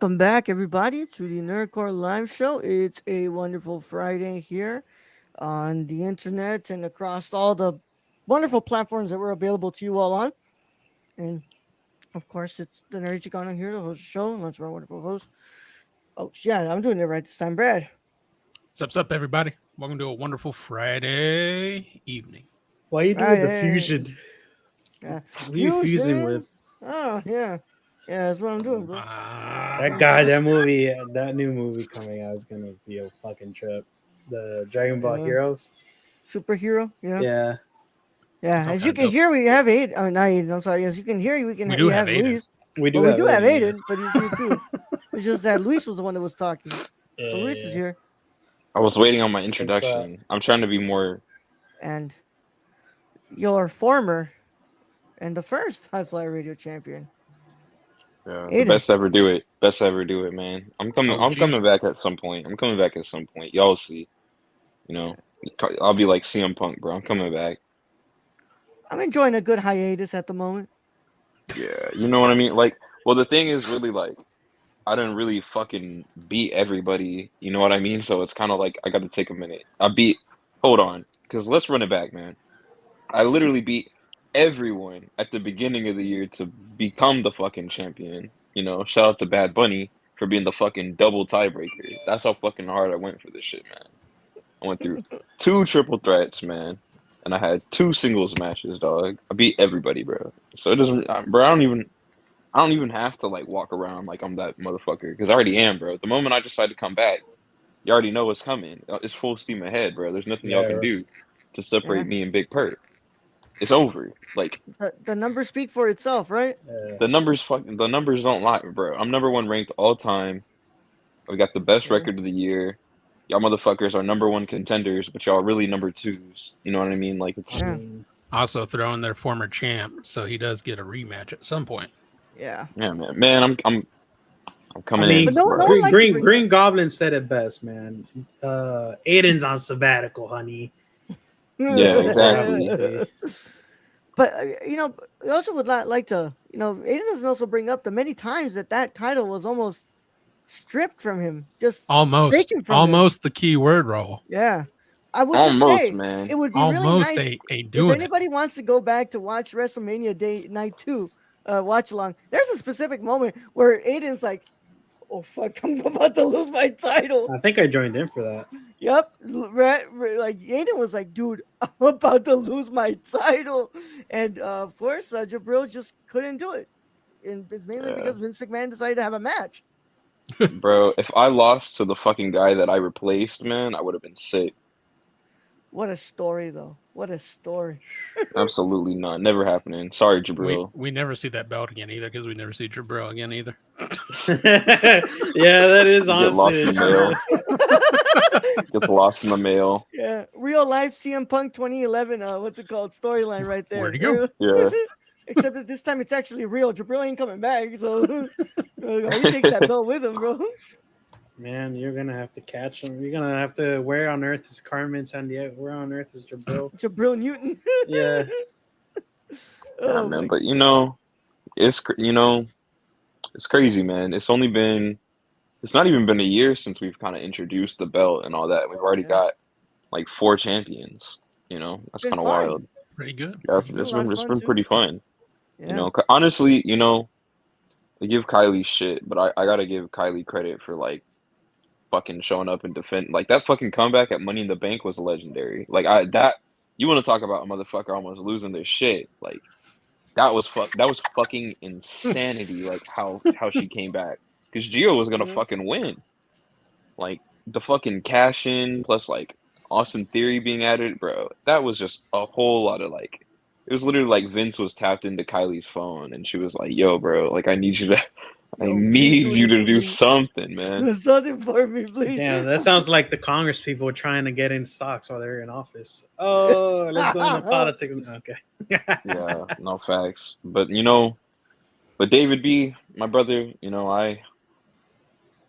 Welcome back, everybody, to the Nerdcore Live Show. It's a wonderful Friday here on the internet and across all the wonderful platforms that were available to you all on. And of course, it's the Nerd Chicano here to host the show. And that's my wonderful host. Oh, yeah, I'm doing it right this time, Brad. What's up, everybody? Welcome to a wonderful Friday evening. Why you doing the Friday. fusion? Yeah. Who you fusing Fusion. with? Oh, yeah. Yeah, that's what I'm doing, bro. That guy, that movie, that new movie coming out is gonna be a fucking trip. The Dragon Ball Heroes. Superhero, yeah. Yeah. Yeah, Sounds as you kinda can dope. hear, we have Aiden. I mean, not Aiden. I'm sorry. As you can hear, We do we have have Aiden. Luis. We do Well, we have do have Aiden, Aiden, but he's here too. It's just that Luis was the one that was talking, so Luis is yeah. here, I was waiting on my What's up? introduction. I'm trying to be more. and your former and the first High Fly Radio champion, The Aiden. best to ever do it. Best to ever do it, man. I'm coming. I'm OG. coming back at some point. I'm coming back at some point. Y'all see. You know, I'll be like CM Punk, bro. I'm coming back. I'm enjoying a good hiatus at the moment. Yeah, you know what I mean. Like, well, the thing is really like I didn't really fucking beat everybody. You know what I mean? So it's kind of like I got to take a minute. I beat. Hold on, because let's run it back, man. I literally beat everyone at the beginning of the year to become the fucking champion. You know, shout out to Bad Bunny for being the fucking double tiebreaker. That's how fucking hard I went for this shit, man. I went through two triple threats, man, and I had two singles matches, dog. I beat everybody, bro. So it doesn't, bro. I don't even have to like walk around like I'm that motherfucker because I already am, bro. The moment I decide to come back, you already know what's coming. It's full steam ahead, bro. There's nothing y'all can Yeah. do to Yeah, separate me and Big Perk. It's over. Like the numbers speak for itself, right? the numbers don't lie, bro. I'm number one ranked all time. We got the best Yeah, record of the year. Y'all motherfuckers are number one contenders, but y'all really number twos. You know what I mean? Like I it's yeah, mean, Also throw in their former champ, so he does get a rematch at some point. yeah. yeah, man. I'm I coming But in, mean, no bro. one likes to bring up. Green Goblin said it best, man. Aiden's on sabbatical, honey. Yeah, So exactly. But we also would not like to. Aiden doesn't also bring up the many times that title was almost stripped from him, just Almost, taken from him. almost the key word roll. Yeah. I would just Almost, say it man. would be really Almost nice ain't if doing it. anybody wants to go back to watch WrestleMania Day Night 2 watch along. There's a specific moment where Aiden's like, "Oh fuck, I'm about to lose my title." I think I joined in for that. Yep, like Aiden was like, "Dude, I'm about to lose my title," and of course, Jabril just couldn't do it, and it's mainly Yeah. because Vince McMahon decided to have a match. Bro, if I lost to the fucking guy that I replaced, man, I would have been sick. What a story, though! What a story! Absolutely not. Never happening. Sorry, We Jabril. we never see that belt again either because we never see Jabril again either. Yeah, that is You get lost honestly in the true. mail. Gets lost in the mail. Yeah, real life CM Punk 2011. What's it called? Storyline right there. Where'd he go? Yeah. Except that this time it's actually real. Jabril ain't coming back, so he takes that belt with him, bro. Man, you're gonna have to catch him. You're gonna have to. Where on earth is Carmen Sandiego? Where on earth is Jabril? Jabril Newton. Yeah. Yeah, Oh man. my. But it's crazy, man. It's not even been a year since we've kind of introduced the belt and all that. We've already Yeah. got like four champions. That's Been kind of fun. wild. Pretty good. Yeah, Pretty Been a good. lot of it's fun been too. pretty fun. Yeah. Honestly, I give Kylie shit, but I gotta give Kylie credit for like fucking showing up and defend like that fucking comeback at Money in the Bank was legendary. Like you want to talk about a motherfucker almost losing their shit. Like that was fucking insanity like how she came back cuz Gio was going to Yeah. fucking win. Like the fucking cash in plus like Austin Theory being added, bro. That was just a whole lot of like it was literally like Vince was tapped into Kylie's phone and she was like, "Yo, bro, like I Yo, please need do you this to for do me. something, man." Do something for me, please. Damn, that sounds like the Congress people trying to get in stocks while they're in office. Oh, let's go into politics. Okay. Yeah, no facts. But David B, my brother, I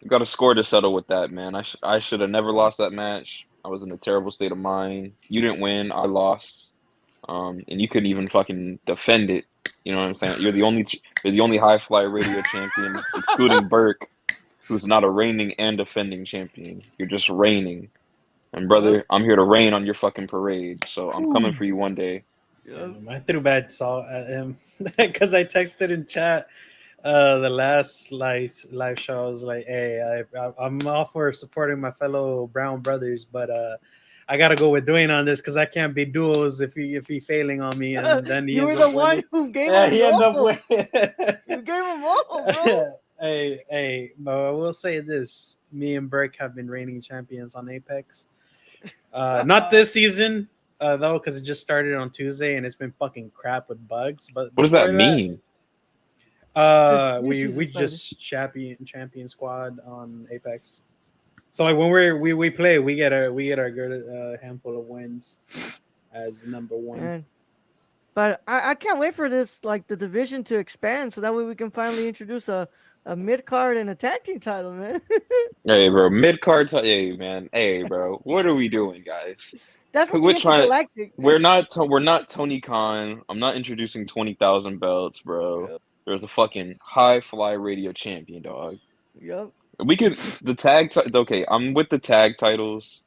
got a score to settle with that, man. I should have never lost that match. I was in a terrible state of mind. You didn't win, I lost. And you couldn't even fucking defend it. You know what I'm saying? You're the only high fly radio champion, excluding Burke. who's not a reigning and defending champion. You're just reigning. And Yep. brother, I'm here to rain on your fucking parade. So I'm coming Whew. for you one day. Yep. I threw bad salt at him because I texted in chat the last live show. I was like, "Hey, I'm all for supporting my fellow brown brothers, but I gotta go with Dwayne on this because I can't be duos if he failing on me." And then he You were ends the up one winning. who gave Yeah, him he ended up rolls. winning. You gave him rolls, bro. Hey, but I will say this: me and Burke have been reigning champions on Apex. Not this season, though, because it just started on Tuesday and it's been fucking crap with bugs. But What does that before that, mean? This new we season started. just champion squad on Apex. So like when we play, we get our good handful of wins as number one. Man. But I can't wait for this, like, the division to expand so that way we can finally introduce a mid card and a tag team title, man. Hey, bro, mid card. Hey, man. Hey, bro. What are we doing, guys? That's what the We're trying. intergalactic. We're not Tony Khan. I'm not introducing 20,000 belts, bro. Yep. There's a fucking high fly radio champion, dog. Yep. We could the okay, I'm with the tag titles.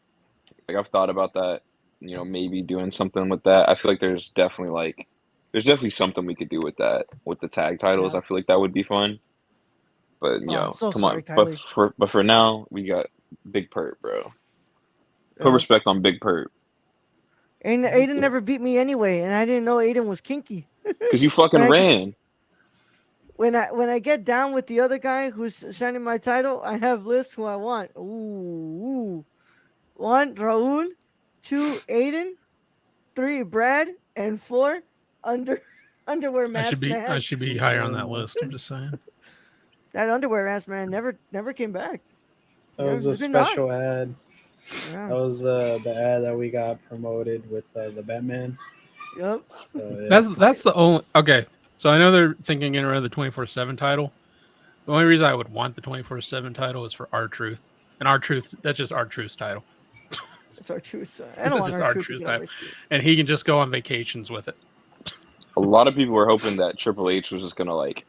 Like I've thought about that, maybe doing something with that. I feel like there's definitely something we could do with that with the tag titles. Yeah. I feel like that would be fun. But Oh, so come sorry, on. But Kylie. for now, we got Big Pert, bro. Put Yep. respect on Big Pert. Aiden never beat me anyway, and I didn't know Aiden was kinky. Cause you fucking When I, ran. when I get down with the other guy who's shining my title, I have lists who I want. Ooh. 1, Raul. 2, Aiden. 3, Brad. And 4, underwear I mask man. should be higher on that list. I'm just saying. That underwear mask man never came back. That was a It's been gone. special ad. Yeah. That was the ad that we got promoted with the Batman. Yep. So, yeah. That's the only. Okay, so I know they're thinking getting rid of the 24/7 title. The only reason I would want the 24/7 title is for R-Truth, and R-Truth, that's just R-Truth's title. It's our truth. I That's don't want just our truth to R-Truth's get on title, my street. and he can just go on vacations with it. A lot of people were hoping that Triple H was just gonna like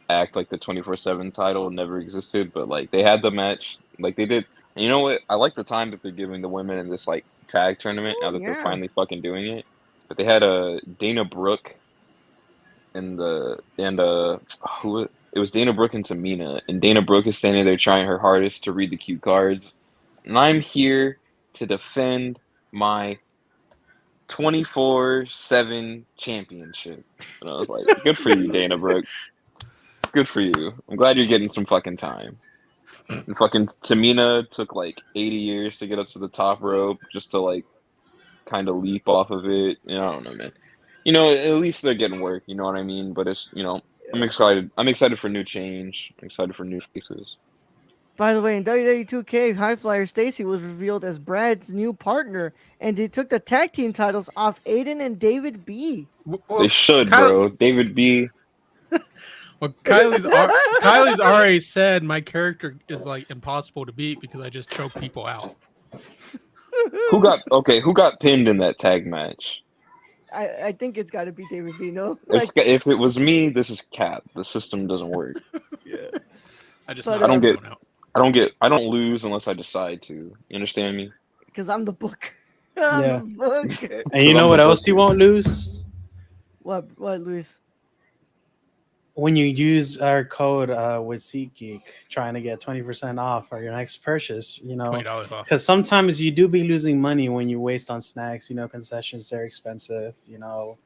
act like the 24/7 title never existed, but like they had the match, like they did. And you know what? I like the time that they're giving the women in this like tag tournament now Oh that they're yeah. finally fucking doing it. But they had a Dana Brooke and who it was Dana Brooke and Tamina, and Dana Brooke is standing there trying her hardest to read the cue cards, and I'm here to defend my 24/7 championship. And I was like, good for you, Dana Brooke. Good for you. I'm glad you're getting some fucking time. And fucking Tamina took like 80 years to get up to the top rope just to like kind of leap off of it. I don't know, man. At least they're getting work. You know what I mean? But it's I'm excited. I'm excited for new change. I'm excited for new faces. By the way, in WWE 2K, High Flyer Stacy was revealed as Brad's new partner, and they took the tag team titles off Aiden and David B. They should, bro. David B. Well, Kylie's already said my character is like impossible to beat because I just choke people out. Who got pinned in that tag match? I think it's got to be David B. No, If it was me, this is cap. The system doesn't work. yeah. I just But, knock I don't everyone out. I don't lose unless I decide to. You understand me? Because I'm the book. I'm Yeah. the book. And you know what else you won't lose? What, Luis? When you use our code with SeatGeek, trying to get 20% off for your next purchase, $20 off. because sometimes you do be losing money when you waste on snacks. Concessions, they're expensive.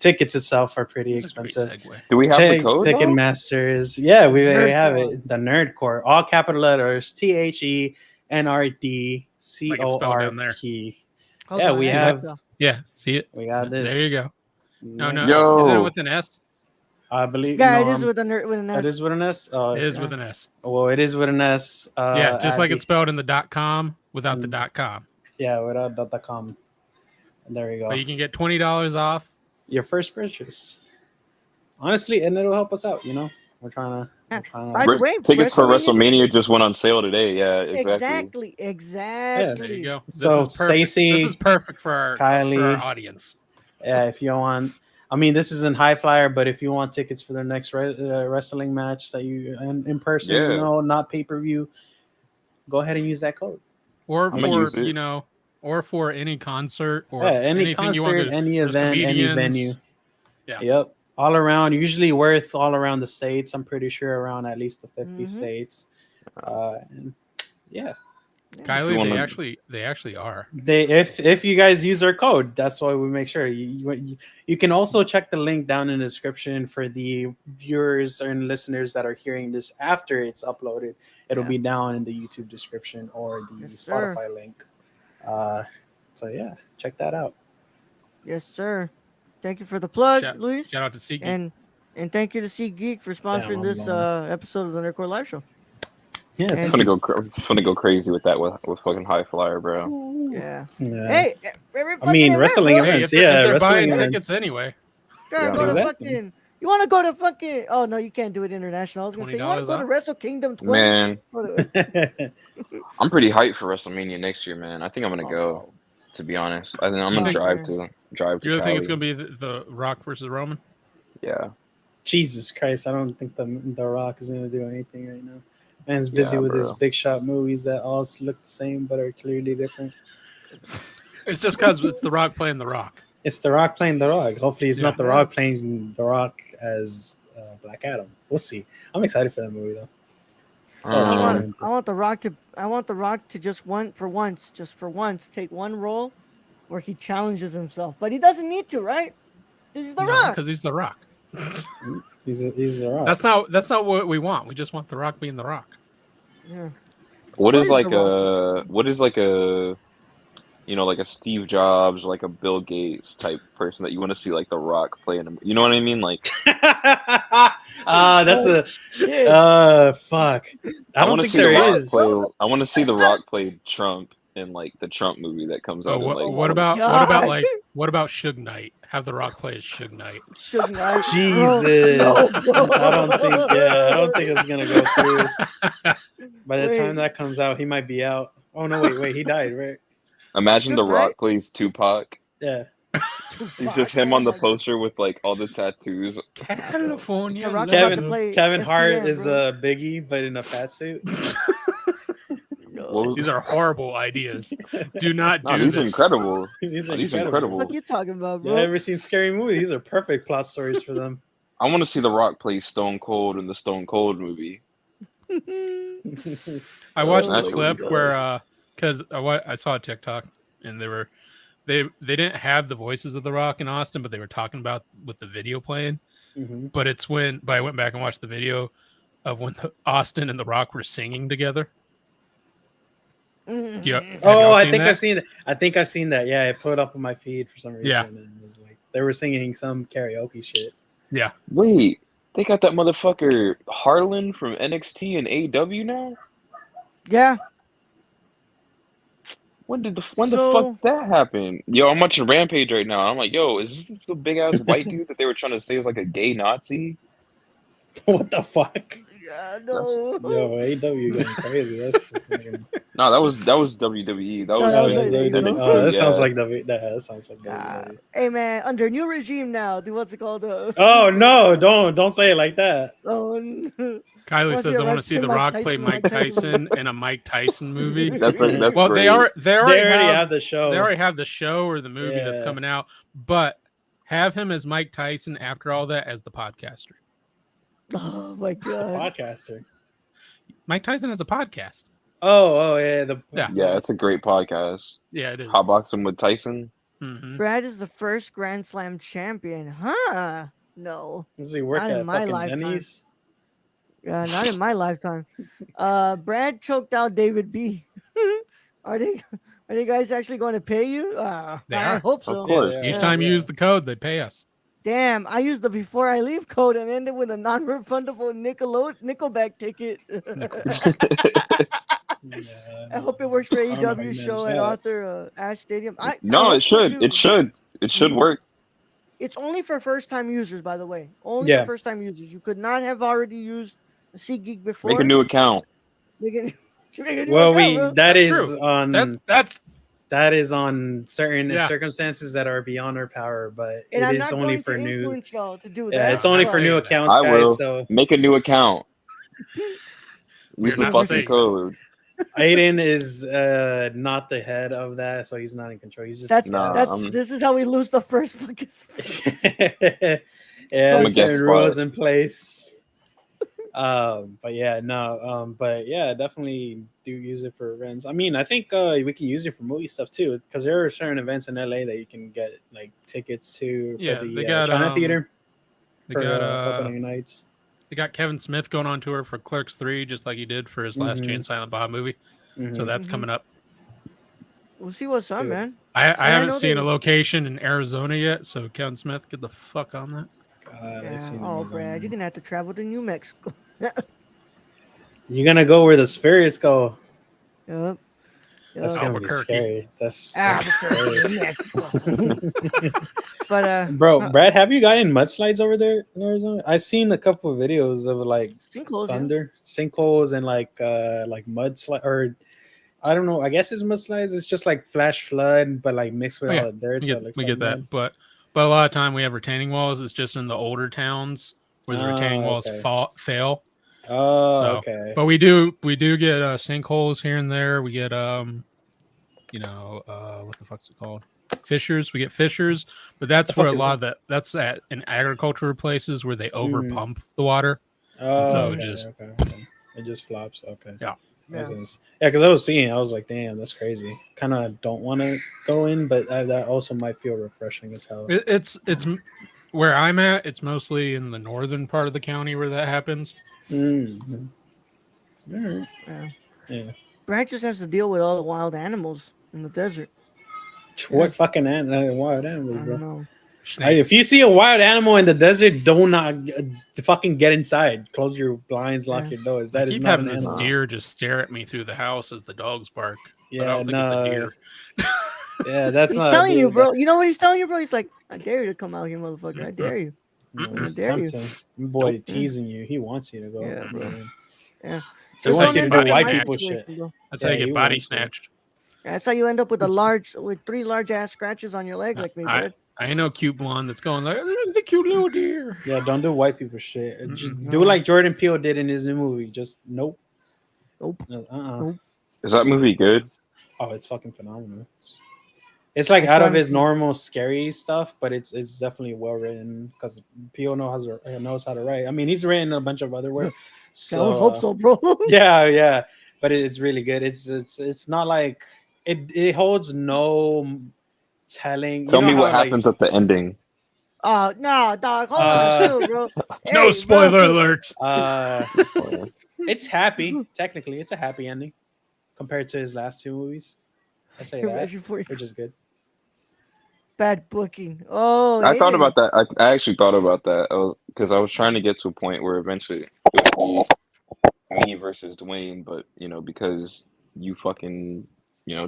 Tickets itself are pretty That's a great expensive. segue. Do we have the code? Ticket though? Masters, yeah, we Nerd have Core. it. The Nerd Core, all capital letters, THENRDCORP. Hold Yeah, on, we I have. got Yeah, see it? We got this. There you go. No, Yeah. Yo. isn't it with an S? I believe. Yeah, no, it is with an S. That is with an S. It is yeah. with an S. Well, it is with an S. Yeah, just like the- it's spelled in the .com without the .com. Yeah, without .com. And there you go. But you can get $20 off. Your first purchase. Honestly, and it'll help us out. We're trying By to. the way, Tickets for WrestleMania WrestleMania just went on sale today. Yeah, exactly. Exactly. There you go. So, this is perfect. Stacey, This is perfect for our Kylie. audience. Yeah, if you want. I mean, this isn't High Flyer, but if you want tickets for their next wrestling match that you in person, Yeah. not pay-per-view, go ahead and use that code. Or I'm gonna for use it. or for any concert or Yeah, any anything you want concert, to. any There's event, any comedians. venue. Yeah. Yep. All around, usually worth all around the states. I'm pretty sure around at least the 50 Mhm. states. And yeah, Yeah. Kylie, you they wanna- actually are. they if you guys use our code, that's why we make sure you can also check the link down in the description for the viewers and listeners that are hearing this after it's uploaded. It'll Yeah. be down in the YouTube description or the Yes, sir. Spotify link. So yeah, check that out. Yes, sir. Thank you for the plug, Shout, Luis, shout out to Siki. and thank you to Sea Geek for sponsoring I'm this lonely. episode of the Nerdcore Live Show. Yeah, And- I'm gonna go crazy with that with fucking High Flyer, bro. Yeah. yeah. Hey, every I mean, fucking wrestling event, bro. Hey, events. if Yeah, they're wrestling buying events. tickets anyway, Gotta Yeah. go to Exactly. fucking. You want to go to fucking? Oh no, you can't do it international. I was gonna say you want to $20 go to off? Wrestle Kingdom 20. Man, Go to- I'm pretty hyped for WrestleMania next year, man. I think I'm gonna Oh, go. no. To be honest, I think I'm You gonna think- drive to you really think it's Cali. gonna be the Rock versus Roman? Yeah, Jesus Christ, I don't think the Rock is gonna do anything right now. Man's busy Yeah, with his bro. big shot movies that all look the same but are clearly different. It's just because it's the Rock playing the Rock. It's The Rock playing The Rock. Hopefully, it's Yeah. not The Rock playing The Rock as Black Adam. We'll see. I'm excited for that movie though. It's all Um, charming. I want the Rock to just for once take one role where he challenges himself, but he doesn't need to, right? He's the Rock. because he's the Rock. He's The Rock. That's not what we want. We just want the Rock being the Rock. Yeah. what is is like The Rock? what is like a like a Steve Jobs, like a Bill Gates type person that you want to see like The Rock playing him. You know what I mean? Like That's Oh, a shit. fuck. I don't wanna think see The there Rock is. play. I want to see The Rock play Trump in like the Trump movie that comes Oh, out. what, in, like, what my about God. what about Suge Knight? Have the Rock play as Suge Knight. Suge Knight. Jesus. No, bro. I don't think it's gonna go through. By the time Wait. that comes out, he might be out. Oh no, wait, he died, right? Imagine Suge The Rock Knight? plays Tupac. Yeah. He's just him Oh on the my God. poster with like all the tattoos. California. The Rock's about to love. play Kevin Hart SPM, is bro. Biggie, but in a fat suit. No. What was These are horrible ideas. Do not No, do these are this. incredible. These are These are incredible. incredible. What you talking about, Yeah, bro? ever seen Scary Movie? These are perfect plot stories for them. I want to see The Rock play Stone Cold in the Stone Cold movie. I watched Oh the my clip God. where because I saw a TikTok and they didn't have the voices of the Rock in Austin, but they were talking about with the video playing. Mhm. But I went back and watched the video of when Austin and the Rock were singing together. Yeah. Have Oh, y'all I seen think that? I've seen it. I think I've seen that. Yeah, it put up on my feed for some reason, Yeah. and it was like they were singing some karaoke shit. Yeah. Wait, they got that motherfucker Harlan from NXT and AEW now? Yeah. When the So- fuck that happen? Yo, I'm watching Rampage right now. I'm like, yo, is this the big ass white dude that they were trying to say was like a gay Nazi? What the fuck? Yeah, no. Yo, AW going crazy. That's fucking- No, that was WWE. That was, that was NXT, WWE. that sounds yeah. like that sounds like Ah, WWE. hey man, under new regime now. Dude, what's it called? Oh no! Don't say it like that. Oh, Kylie Wanna says see I a want Rock to see play The Mike Rock Tyson, play Mike Mike Tyson Tyson in a Mike Tyson movie. That's Well, great. they already They have the show. they already have the show or the movie that's Yeah. coming out, but have him as Mike Tyson after all that as the podcaster. oh my god. Podcaster. Mike Tyson has a podcast. Oh yeah. Yeah, it's a great podcast. Yeah, it is. Hotboxing with Tyson. Mhm. Brad is the first Grand Slam champion, huh? No. Does he work Not in at my fucking lifetime. Denny's? Not in my lifetime. Brad choked out David B. Are they guys actually going to pay you? They I are. hope Of so. course. Yeah, Each yeah. time you Yeah. use the code, they pay us. Damn, I used the before I leave code and ended with a non-refundable Nickelback ticket. Yeah, I hope it works for I don't know how you AEW show manage at that. Arthur Ashe Stadium. I No, hope it so, should. too. It should. It should work. It's only for first-time users, by the way. Only Yeah. for first-time users. You could not have already used SeatGeek before. Make a new account. Make a new Well, account, bro. that That's is true. on That's that is on certain Yeah. circumstances that are beyond our power, but And it I'm is not only going for to new. influence y'all to do Yeah, that. it's only not for new saying that. accounts, I guys. will. So Make a new account. We're Use the not fucking saying that. code. Aiden is not the head of that, so he's not in control. He's just a That's Nah, that's guest. I'm this is how we lose the first fucking. Yeah, I'm a there's guest certain spot. rules in place. But yeah, no, but yeah, definitely do use it for events. I mean, I think we can use it for movie stuff too, because there are certain events in LA that you can get like tickets to for Yeah, the China Theater they for got opening nights. they got Kevin Smith going on tour for Clerks 3, just like he did for his last Jay Mm-hmm. and Silent Bob movie. So Mm-hmm. that's Hmm. coming up. We'll see what's up, Dude, man. I And I haven't know seen a they. location in Arizona yet, so Kevin Smith, get the fuck on that. God, I Yeah. seen Oh, him Brad, you're on. gonna have to travel to New Mexico. You're gonna go where the spirits go. Yep. That's Yep. gonna be Albuquerque. scary. That's Albuquerque, scary. New Mexico. But Bro, Brad, have you gotten mudslides over there in Arizona? I've seen a couple of videos of like sinkholes, yeah. thunder, sinkholes, and like mudslide, or I don't know. I guess it's mudslides. It's just like flash flood, but like mixed with Oh all yeah, the dirt, so it looks we like get mud. that, but a lot of time we have retaining walls. It's just in the older towns where the retaining Oh, walls okay. fail. Oh, So, okay. but we do get sinkholes here and there. We get what the fuck's it called? Fissures. We get fissures, but The that's where fuck a is lot that? of that. That's at in agricultural places where they over Mm. pump the water, and Oh, so Hmm. it okay, just okay, okay. It just flops. Okay. yeah. Yeah. Yeah, because I was seeing, I was like, damn, that's crazy. Kind of don't want to go in, but that also might feel refreshing as hell. Where I'm at. It's mostly in the northern part of the county where that happens. Mm-hmm. All right. Yeah. Yeah. Brad just has to deal with all the wild animals in the desert. Yeah. What fucking wild I animals, bro? don't know. If Snakes. you see a wild animal in the desert, do not fucking get inside. Close your blinds, lock Yeah. your doors. I That is keep not having an this animal. Nah. deer just stare at me through the house as the dogs bark, but I Yeah, don't think it's a no. deer. Yeah, that's He's not a telling you, deer, bro. bro. You know what he's telling you, bro? He's like, I dare you to come out here, motherfucker. I Mm-mm, dare you. No, I he's mm-mm. dare you. tempting. Boy, Nope. Yeah. teasing you. He wants you to go. Yeah, bro. Man. Yeah. He That's Just how you wants don't you to get end do up body in white my people snatched. shit. situation, bro. That's how Yeah, you he get body wants you. snatched. That's how you end up with with 3 large ass scratches on your leg, Uh, like me, I bud. I ain't no cute blonde that's going like, look at the cute little deer. Yeah, don't do white people shit. Just Mm-mm. do No. like Jordan Peele did in his new movie. Just nope. Nope. Uh-uh. Nope. Is that movie good? Oh, it's fucking phenomenal. It's like I out still of haven't his seen it. normal scary stuff, but it's definitely well written because Peele knows how to write. I mean, he's written a bunch of other work, I would so hope so, bro. yeah, yeah. But it's really good. It's not like it holds no telling. You Tell know me what how like happens at the ending. Oh no, dog. Hold on, uh chill, bro. No Hey, bro. spoiler alert. uh Oh, it's happy. Technically, it's a happy ending compared to his last two movies. I'll say that, Imagine for you. which is good. Bad booking. Oh, I thought Aiden. about that. I actually thought about that. I was trying to get to a point where eventually it would be me versus Dwayne, but because you fucking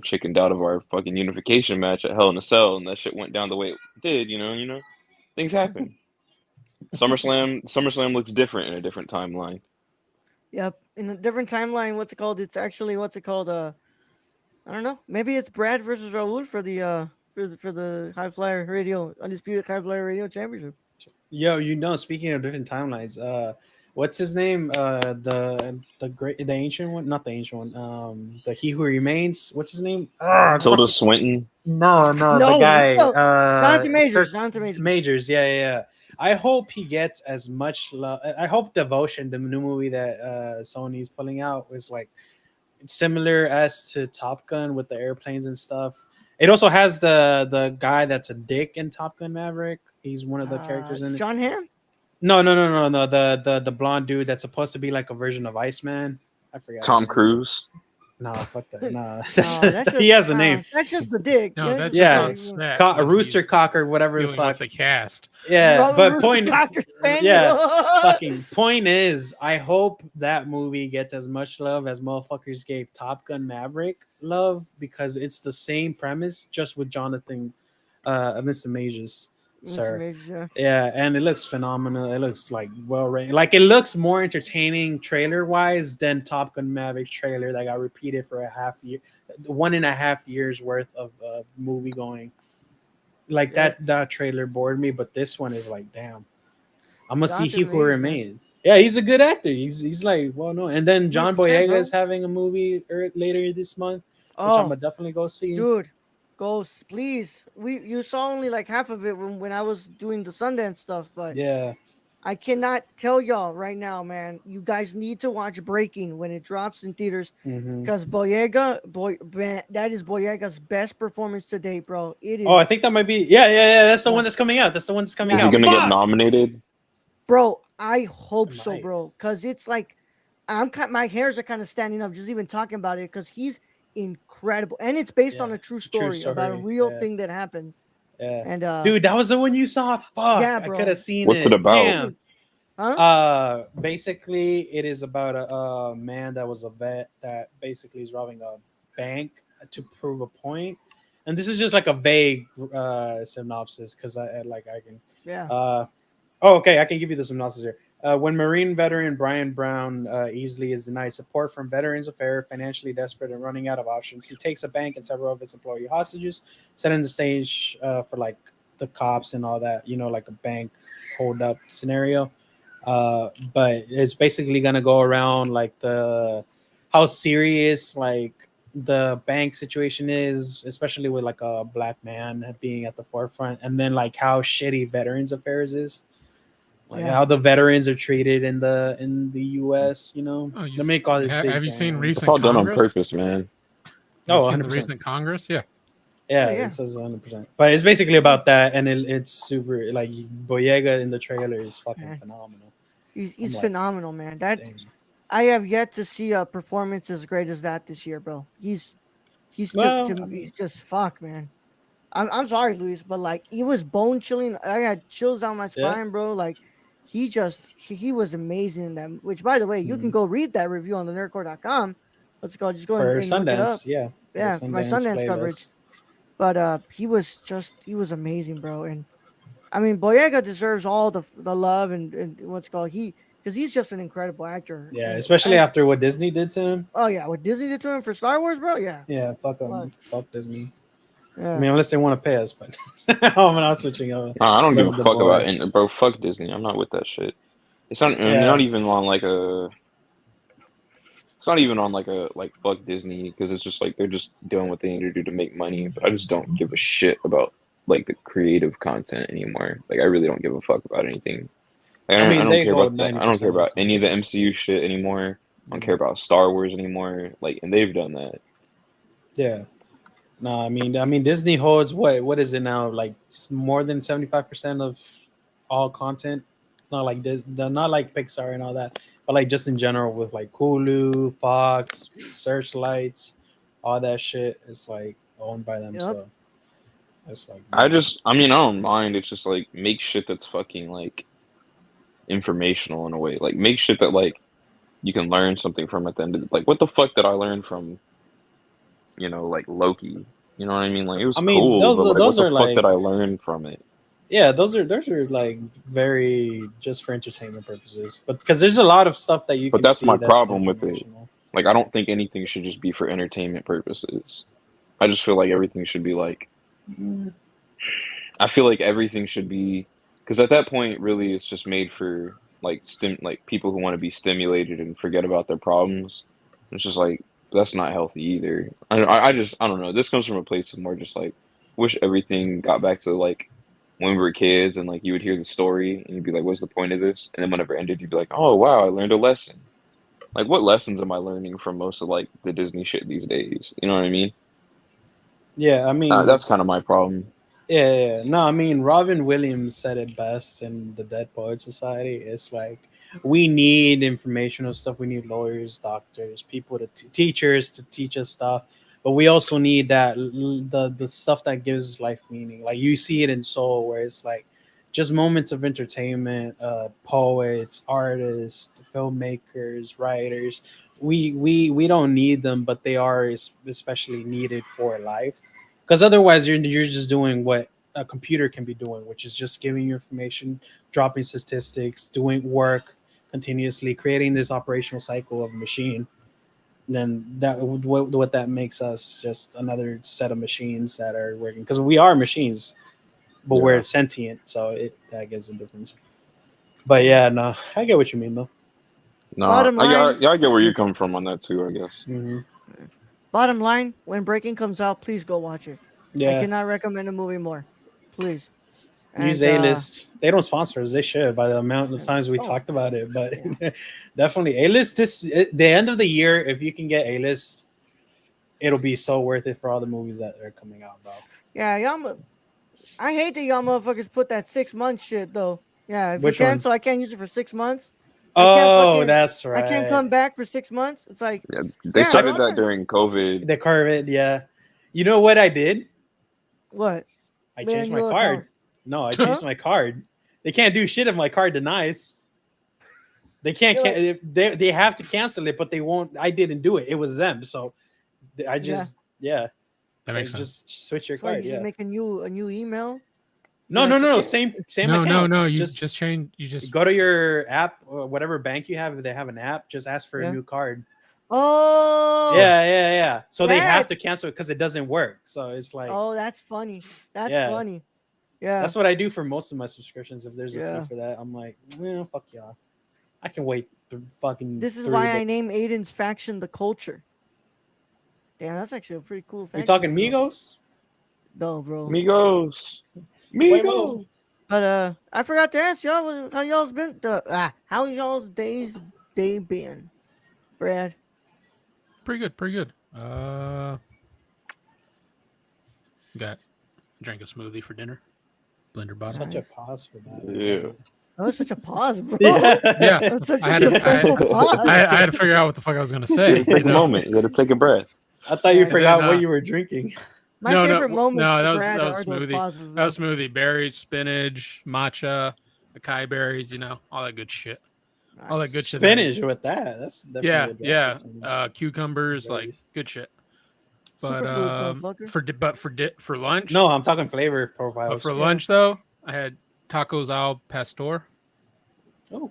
chickened out of our fucking unification match at Hell in a Cell, and that shit went down the way it did. Things happen. SummerSlam looks different in a different timeline. Yep. In a different timeline, what's it called? It's actually what's it called? I don't know. Maybe it's Brad versus Raul for the High Flyer Radio Undisputed High Flyer Radio Championship. Yo, speaking of different timelines, what's his name? The ancient one, not the ancient one. The He Who Remains. What's his name? Ah, Tilda fucking Swinton. no, the No, guy. no. Jonathan It Majors. starts Jonathan Majors. Majors. Yeah, yeah, yeah. I hope he gets as much love. I hope Devotion, the new movie that Sony's pulling out, is like similar as to Top Gun with the airplanes and stuff. It also has the guy that's a dick in Top Gun Maverick. He's one of the characters in it. John Hamm. No. The blonde dude that's supposed to be like a version of Iceman. I forgot his Tom name. Cruise. No, fuck that. No, No, that's just he has a name. That's just the dick. No, That's that's just just Yeah. on the dick. set. A when rooster he's cock or whatever the dealing with fuck. the cast. Yeah, but Rooster Cocker yeah, Spaniel. fucking point is, I hope that movie gets as much love as motherfuckers gave Top Gun Maverick love because it's the same premise, just with Jonathan, Mr. Majors, Mr. sir. Majors, yeah. Yeah, and it looks phenomenal. It looks like well written. Like it looks more entertaining trailer wise than Top Gun Maverick trailer that got repeated for 1.5 years worth of movie going. Like Yep. that trailer bored me, but this one is like, damn, I'm gonna see He Jonathan Who Majors, man. Remains. Yeah, he's a good actor. He's like well known. And then John 100%, Boyega is bro. having a movie later this month, which I'm Oh, gonna definitely go see. dude, Ghost, please. You saw only like half of it when I was doing the Sundance stuff, but Yeah. I cannot tell y'all right now, man. You guys need to watch Breaking when it drops in theaters, Hmm. because man, that is Boyega's best performance to date, bro. It Oh, I is, think that might be. Yeah. That's the yeah, one that's coming out. That's the one that's coming Is yeah, he out. gonna get Fuck. nominated? bro. I hope It so, might. bro, because it's like my hairs are kind of standing up just even talking about it, because he's incredible, and it's based Yeah. on a true True story about a story. real Yeah. thing that happened, Yeah. and Dude, that was the one you saw. Fuck. yeah, I could have bro. seen What's it it. about? Damn. Especially, huh? Basically, it is about a man that was a vet that basically is robbing a bank to prove a point. And this is just like a vague synopsis because I can. Yeah, Uh, oh, okay, I can give you the synopsis here. When Marine veteran Brian Brown easily is denied support from Veterans Affairs, financially desperate and running out of options, he takes a bank and several of its employee hostages, setting the stage for like the cops and all that. You know, like a bank hold up scenario. But it's basically gonna go around like the how serious like the bank situation is, especially with like a black man being at the forefront, and then like how shitty Veterans Affairs is, like yeah. how the veterans are treated in the U.S. You know, Oh, they make all this big have you seen bang. It's recent all done on Congress? purpose, man. Have you Oh, seen the 100%. recent Congress? Yeah. Oh Yeah, yeah, it says 100%. But it's basically about that, and it's super like Boyega in the trailer is fucking man. phenomenal. I'm He's like, phenomenal, man. That damn. I have yet to see a performance as great as that this year, bro. Well, I He's mean, just fuck, man. I'm sorry, Luis, but like he was bone chilling. I had chills down my yeah. spine, bro. Like he was amazing in that. Which, by the way, you can Mhm. go read that review on the nerdcore.com. Let's go. Just go For and look it up. Sundance, yeah, for the Yeah, for my Sundance Sundance coverage. playlist. But he was amazing, bro. And I mean, Boyega deserves all the love and what's called because he's just an incredible actor. Yeah, And especially after what Disney did to him. oh yeah, what Disney did to him for Star Wars, bro. Yeah, Yeah, fuck fuck them, fuck Disney. I yeah, mean, unless they want to pay us, but I'm not switching Nah, I don't give a the fuck about board. it, bro. Fuck Disney. I'm not with that shit. It's not. I mean, not Yeah, even on like a. It's not even on like a like fuck Disney because it's just like they're just doing what they need to do to make money. But I just don't give a shit about like the creative content anymore. Like I really don't give a fuck about anything. I I mean don't they care hold about that. ninety I don't care percent of the about any of the content. MCU shit anymore. I don't care Mhm. about Star Wars anymore. Like, and they've done that. Yeah, no, I mean Disney holds what is it now? Like more than 75% of all content. It's not like this, not like Pixar and all that, but like just in general with like Hulu, Fox, Searchlights, all that shit. It's like owned by them, yep, so it's like man, I mean, I don't mind. It's just like make shit that's fucking like informational in a way. Like make shit that like you can learn something from at the end of like what the fuck did I learn from, like Loki? You know what I mean? Like it I was mean cool, those but are like what those the are fuck did like I learn from it? yeah, those are like very just for entertainment purposes, but because there's a lot of stuff that you But can that's my see that's problem with it. informational. Like I don't think anything should just be for entertainment purposes. I just feel like everything should be like I feel like everything should be because at that point really it's just made for like people who want to be stimulated and forget about their problems. It's just like that's not healthy either. I don't know. This comes from a place of more just like wish everything got back to like when we were kids and like you would hear the story and you'd be like, what's the point of this? And then whenever it ended, you'd be like, oh wow, I learned a lesson. Like what lessons am I learning from most of like the Disney shit these days? You know what I mean? Yeah, I mean That's kind of my problem. yeah. No, I mean Robin Williams said it best in the Dead Poet Society. It's like we need informational stuff. We need lawyers, doctors, people to teachers to teach us stuff. But we also need the stuff that gives life meaning. Like you see it in Soul, where it's like just moments of entertainment. Poets, artists, filmmakers, writers. We don't need them, but they are especially needed for life because otherwise you're just doing what a computer can be doing, which is just giving you information, dropping statistics, doing work continuously, creating this operational cycle of a machine. Then what that makes us just another set of machines that are working because we are machines, but Yeah. we're sentient, so it that gives a difference. But yeah, no, I get what you mean though. No, Bottom line, I get where you're coming from on that too. I guess. Hmm. bottom line, when Breaking comes out, please go watch it. I Yeah, cannot recommend the movie more. Please. use And A list. They don't sponsor us. They should by the amount of and- times we oh talked about it. But yeah. definitely A list. The end of the year. If you can get A list, it'll be so worth it for all the movies that are coming out, bro. Yeah, I hate that y'all motherfuckers put that 6 month shit though. Yeah, if we Which one? cancel, I can't use it for 6 months. I can't Oh, fucking that's I can't come right. back for 6 months. It's like, Yeah, they yeah, So bro, started I'm that trying to during COVID. the Corvette, yeah. You know what I did? what? I Made a changed my new card. account. No, I Huh? changed my card. They can't do shit if my card denies. They can't. You're like, They have to cancel it, but they won't. I didn't do it. It was them. So I yeah. just yeah. That So makes sense. just switch your So you card. just Yeah. make a new email. Be No, like, no, no, no. okay, Same No, no, account. no. You just change. You just go to your app or whatever bank you have. If they have an app, just ask for a yeah. new card. Oh, Yeah. So they have that. to cancel it because it doesn't work. So it's like Oh, that's funny. That's yeah. funny. Yeah, That's what I do for most of my subscriptions. If there's a fee yeah. for that, I'm like, well, fuck y'all. I can wait fucking This is 3 why I days. named Aiden's faction the Culture. Damn, that's actually a pretty cool We faction talking name, though. Migos? No, bro. Migos, Wait, whoa. Migos. But I forgot to ask y'all how y'all's been. How y'all's day been, Brad? pretty good. Pretty good. Got drank a smoothie for dinner. Blender bottom. Such a Nice. pause for that. Yeah. That was such a pause, bro. Yeah. Yeah, That was such I a had to. defensive pause. I had to figure out what the fuck I was gonna You say. gotta take a moment. You gotta take a breath. I thought Yeah, you I forgot did, what you were drinking. My No, favorite moments no. for That Brad was are those smoothie. pauses. That was Though. smoothie. Berries, spinach, matcha, acai berries. You know, all that good shit. All that Nice. good shit. that I- Spinach with that. That's definitely Yeah, aggressive. yeah. Cucumbers, like Berries. good shit. But Superfood, motherfucker. for lunch. No, I'm talking flavor But profiles. for Yeah. lunch though, I had tacos al pastor Oh,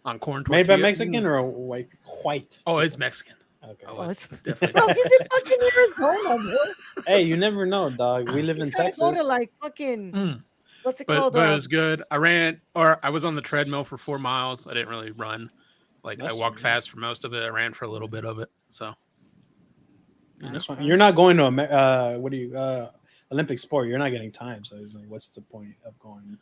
on corn made by tortilla. Mexican or white? White. Oh, it's Mexican. Okay. Oh, Oh, it's it's definitely. bro. He's in fucking Arizona, bro. Hey, you never know, dog. We live He's in gotta go to Texas. like fucking Mm. what's it called? But it was good. I was on the treadmill for 4 miles. I didn't really run. Like I That's walked fine. fast for most of it. I ran for a little bit of it. So That's Nice, fine. nice. You're not going to what do you Olympic sport? You're not getting time, so it's like, what's the point of going?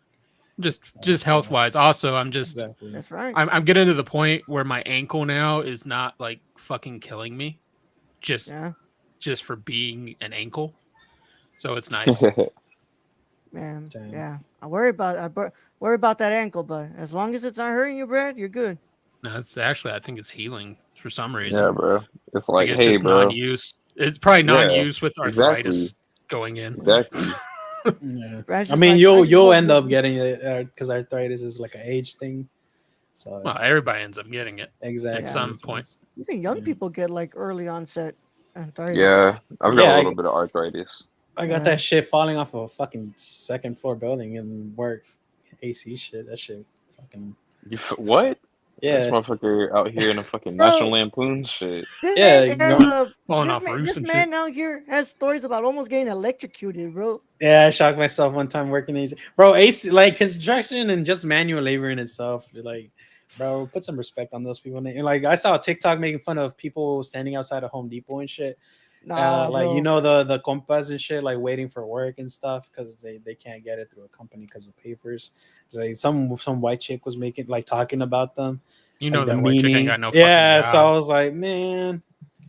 just health wise. Also, Exactly. That's right. I'm getting to the point where my ankle now is not like fucking killing me. Just Yeah, just for being an ankle. So it's nice. man. Damn. Yeah, worry about that ankle, but as long as it's not hurting you, Brad, you're good. No, it's actually I think it's healing for some reason. Yeah, bro. It's I like, guess hey, just bro. non-use. It's probably Yeah, non-use with arthritis exactly. going in. Exactly. Yeah. Brad's I just mean, like, I you'll just you'll love end up moving. getting it because arthritis is like an age thing. So Well, everybody ends up getting it. exactly. at some point. Even young Yeah. people get like early onset arthritis. Yeah, I've got Yeah, a little bit of arthritis. I got Yeah. that shit falling off of a fucking second floor building in work. AC shit. That shit fucking What? This yeah. motherfucker out here in a fucking Bro. National Lampoon shit. This Yeah, man you has know- Falling off roofs this and man shit. out here has stories about almost getting electrocuted, bro. Yeah, I shocked myself one time working AC. Bro, AC like construction and just manual labor in itself. Like, bro, put some respect on those people. And like I saw a TikTok making fun of people standing outside of Home Depot and shit. Nah, Like bro. you know the compas and shit, like waiting for work and stuff because they can't get it through a company because of papers. So, like some white chick was making like talking about them. You know like, the that white chick ain't meaning. got no Yeah, fucking so I job. was like, man,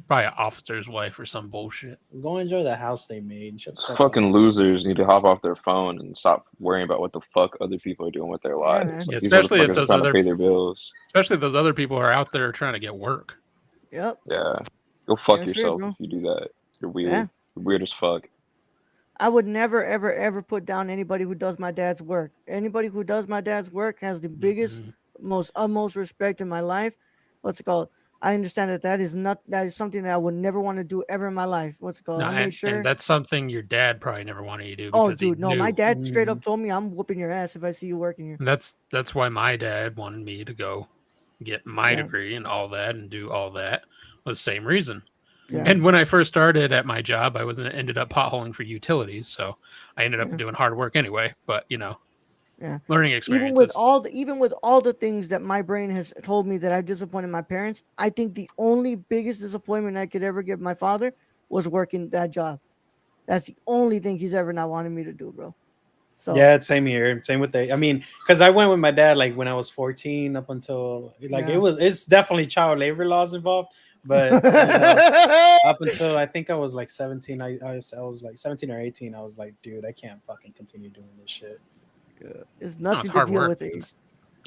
Probably an officer's wife or some bullshit. go enjoy the house they made. Shut the These fuck up. fucking losers need to hop off their phone and stop worrying about what the fuck other people are doing with their lives. man. Like, Yeah, these especially if motherfuckers are those trying to other pay their bills. especially if those other people are out there trying to get work. Yep. Yeah, go fuck That's right, yourself bro. if you do that. You're weird. Yeah. You're weird as fuck. I would never, ever, ever put down anybody who does my dad's work. Anybody who does my dad's work has the biggest, Mhm. most utmost respect in my life. What's it called? I understand that is something that I would never want to do ever in my life. What's it called? No, I made sure. and that's something your dad probably never wanted you to do Oh, because he dude, no, my knew. dad straight up Mhm. told me I'm whooping your ass if I see you working here. And that's why my dad wanted me to go get my Yeah. degree and all that and do all that was the same reason. Yeah. And when I first started at my job, I ended up potholing for utilities, so I ended up Yeah. doing hard work anyway. But Yeah. Learning experiences. Even with all the things that my brain has told me that I've disappointed my parents, I think the only biggest disappointment I could ever give my father was working that job. That's the only thing he's ever not wanted me to do, bro. So Yeah, it's same here. Same with the. I mean, because I went with my dad like when I was 14 up until like yeah. it's definitely child labor laws involved, but up until I think I was like 17, I was like 17 or 18. I was like, dude, I can't fucking continue doing this shit. It's No, it's nothing to hard deal work. with age.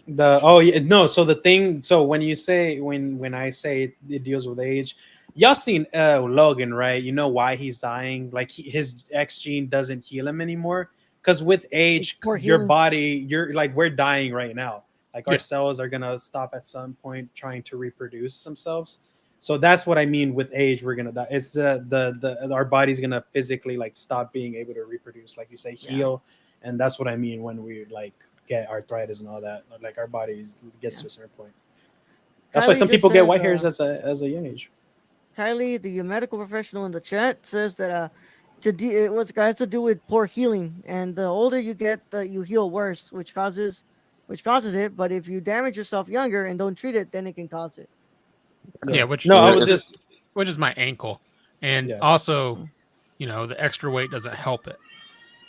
The oh yeah no so the thing so when you say when I say it deals with age, y'all seen Logan, right? You know why he's dying, like his X gene doesn't heal him anymore because with It's age poor your healing. body, you're like we're dying right now, like our Yeah. cells are gonna stop at some point trying to reproduce themselves. So that's what I mean with age, we're gonna die. It's the our body's gonna physically like stop being able to reproduce, like you say, Yeah. heal. And that's what I mean when we like get arthritis and all that. Like our body gets Yeah. to a certain point. That's why Kylie some just people get says, white hairs as a young age. Kylie, the medical professional in the chat, says that it was has to do with poor healing, and the older you get, you heal worse, which causes it. But if you damage yourself younger and don't treat it, then it can cause it. Yeah, Yeah. which No, I Yeah, was which it's is just which is my ankle, and yeah. also, Mm. the extra weight doesn't help it.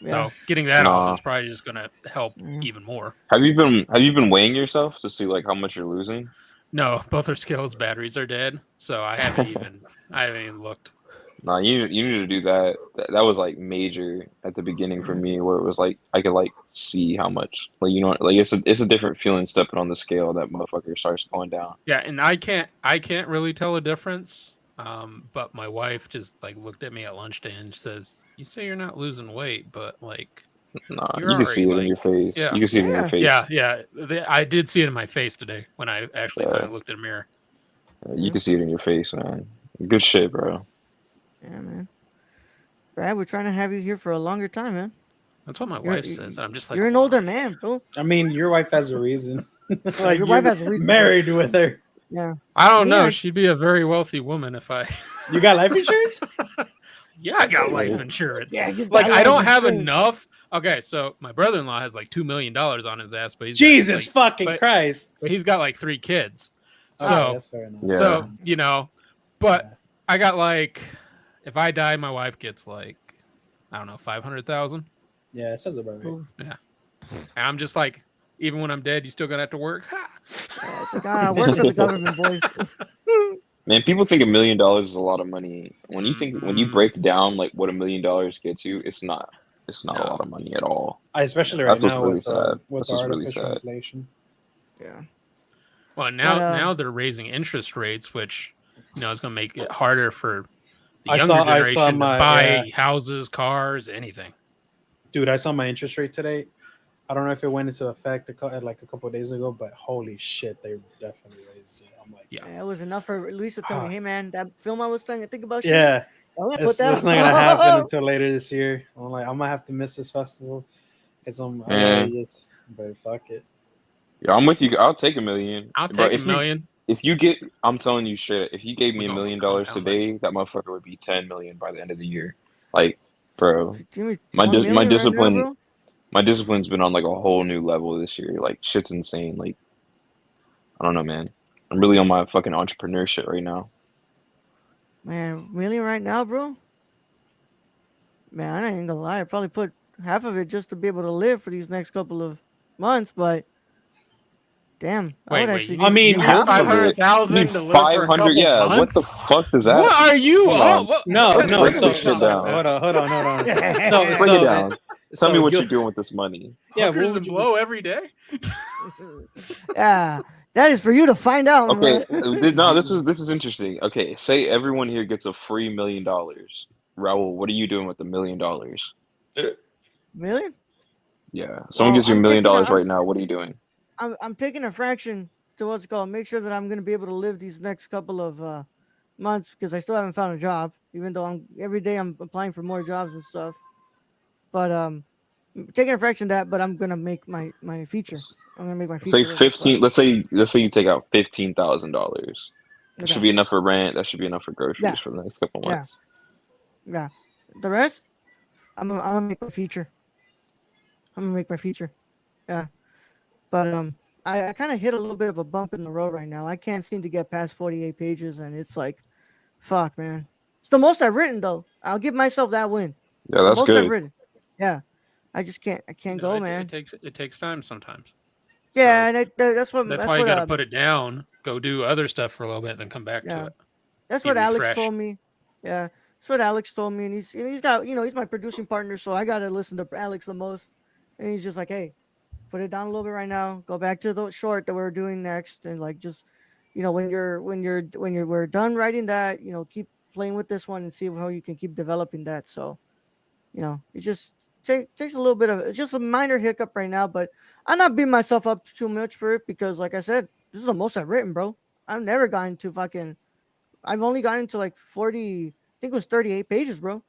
Yeah. So getting that off nah. is probably just gonna help Yeah. even more. Have you been weighing yourself to see like how much you're losing? No, both our skills batteries are dead, so I haven't even looked. Nah, you need to do that. That was like major at the beginning for Yeah. me, where it was like I could like see how much, like like it's a different feeling stepping on the scale. That motherfucker starts going down. Yeah, and I can't really tell a difference. But my wife just like looked at me at lunch day and says, "You say you're not losing weight, but like Nah, you're you can see already it in like, your face. yeah, You can see it in your Yeah. yeah, face. yeah." I did see it in my face today when I actually Yeah, finally looked in a mirror. you Yeah. can see it in your face, man. Good shit, bro. Yeah, man. Brad, we're trying to have you here for a longer time, man. That's what my You're wife says, and I'm just like, you're an older why? man, bro. I mean, your wife has a reason. Your Like wife you're has a reason, bro. married with her. Yeah. I don't Me, know. I She'd be a very wealthy woman if I. You got life insurance? Yeah, I got life Hey, insurance. yeah, he's Like got I life don't have insurance. enough. Okay, so my brother-in-law has like $2 million on his ass, but he's got Jesus like, fucking but Christ. but he's got like 3 kids. Okay, Oh, So that's fair enough. yeah, so but Yeah. I got like, if I die, my wife gets like, I don't know, 500,000. Yeah, it sounds about right. ooh. Yeah, and I'm just like, even when I'm dead, you still gonna have to work. Ha! Yeah, it's like work for the government, boys. man. People think $1 million is a lot of money. When you Mm-mm. break down like what $1 million gets you, it's not. It's not a lot No, of money at all. Especially right That's what's now really sad. with That's the what's really artificial sad. inflation. Yeah, well but now they're raising interest rates, which is gonna make it harder for the I younger saw I saw generation to my yeah, buy houses, cars, anything. dude. I saw my interest rate today. I don't know if it went into effect like a couple of days ago, but holy shit, they definitely raised it. I'm like, Yeah. yeah, it was enough for Luis to tell me, ah, "Hey, man, that film I was telling you think about shooting, yeah, I'm gonna put it's that not gonna happen on." until later this year. I'm like, I might have to miss this festival because I gotta Man, just, but fuck it. yeah, I'm with you. I'll take $1 million, I'll bro. take a million. If you get, I'm telling you straight. If you gave We me a going to million Crown dollars Towns, baby. today, that motherfucker would be 10 million by the end of the year. Like, bro, Give me my one di- my million right now, discipline bro. my discipline's been on like a whole new level this year. Like, shit's insane. Like, I don't know, man. I'm really on my fucking entrepreneur shit right now. Man, million right now, bro. Man, I ain't gonna lie. I probably put half of it just to be able to live for these next couple of months. But damn, I would Wait. You actually I need take you mean, need half Half five of of hundred it. You need thousand to live for a 500. couple Yeah, what the months. fuck does What that? are you? Hold Oh, on. no, what no. Break country are this we So shit talking so down. about? hold on. So Break it so down. Tell me so what you you're doing with this money. yeah. What Hookers would and you? blow every day. yeah, that is for you to find out. Okay, no, this You, is this is interesting. Okay, say everyone here gets a free $1 million. Raul, what are you doing with $1 million? million? Yeah, someone Well, gives you $1 million right now. What are you doing? I'm taking a fraction to what's it called. Make sure that I'm gonna be able to live these next couple of months because I still haven't found a job. Even though I'm every day I'm applying for more jobs and stuff. But taking a fraction of that, but I'm gonna make my feature. S- I'm gonna make my Say feature live. So 15. Let's say you take out $15,000. That should okay, be enough for rent. That should be enough for groceries yeah, for the next couple yeah, months. yeah. The rest, I'm gonna make my feature. I'm gonna make my feature. Yeah, but I kind of hit a little bit of a bump in the road right now. I can't seem to get past 48 pages, and it's like, fuck, man. It's the most I've written though. I'll give myself that win. Yeah, It's the that's most I've good. written. Yeah, I just can't. I can't No, go, it man. takes time sometimes. Yeah, So and that's what that's that's why you what got to put it down, go do other stuff for a little bit, then come back to yeah, it. that's Be what Alex refreshed. told me. Yeah, that's what Alex told me, and he's got he's my producing partner, so I gotta listen to Alex the most. And he's just like, hey, put it down a little bit right now. Go back to the short that we're doing next, and like just we're done writing that, keep playing with this one and see how you can keep developing that. So it just takes a little bit of it's just a minor hiccup right now, but I'm not beating myself up too much for it because, like I said, this is the most I've written, bro. I've never gotten to fucking. I've only gotten to like 40. I think it was 38 pages, bro.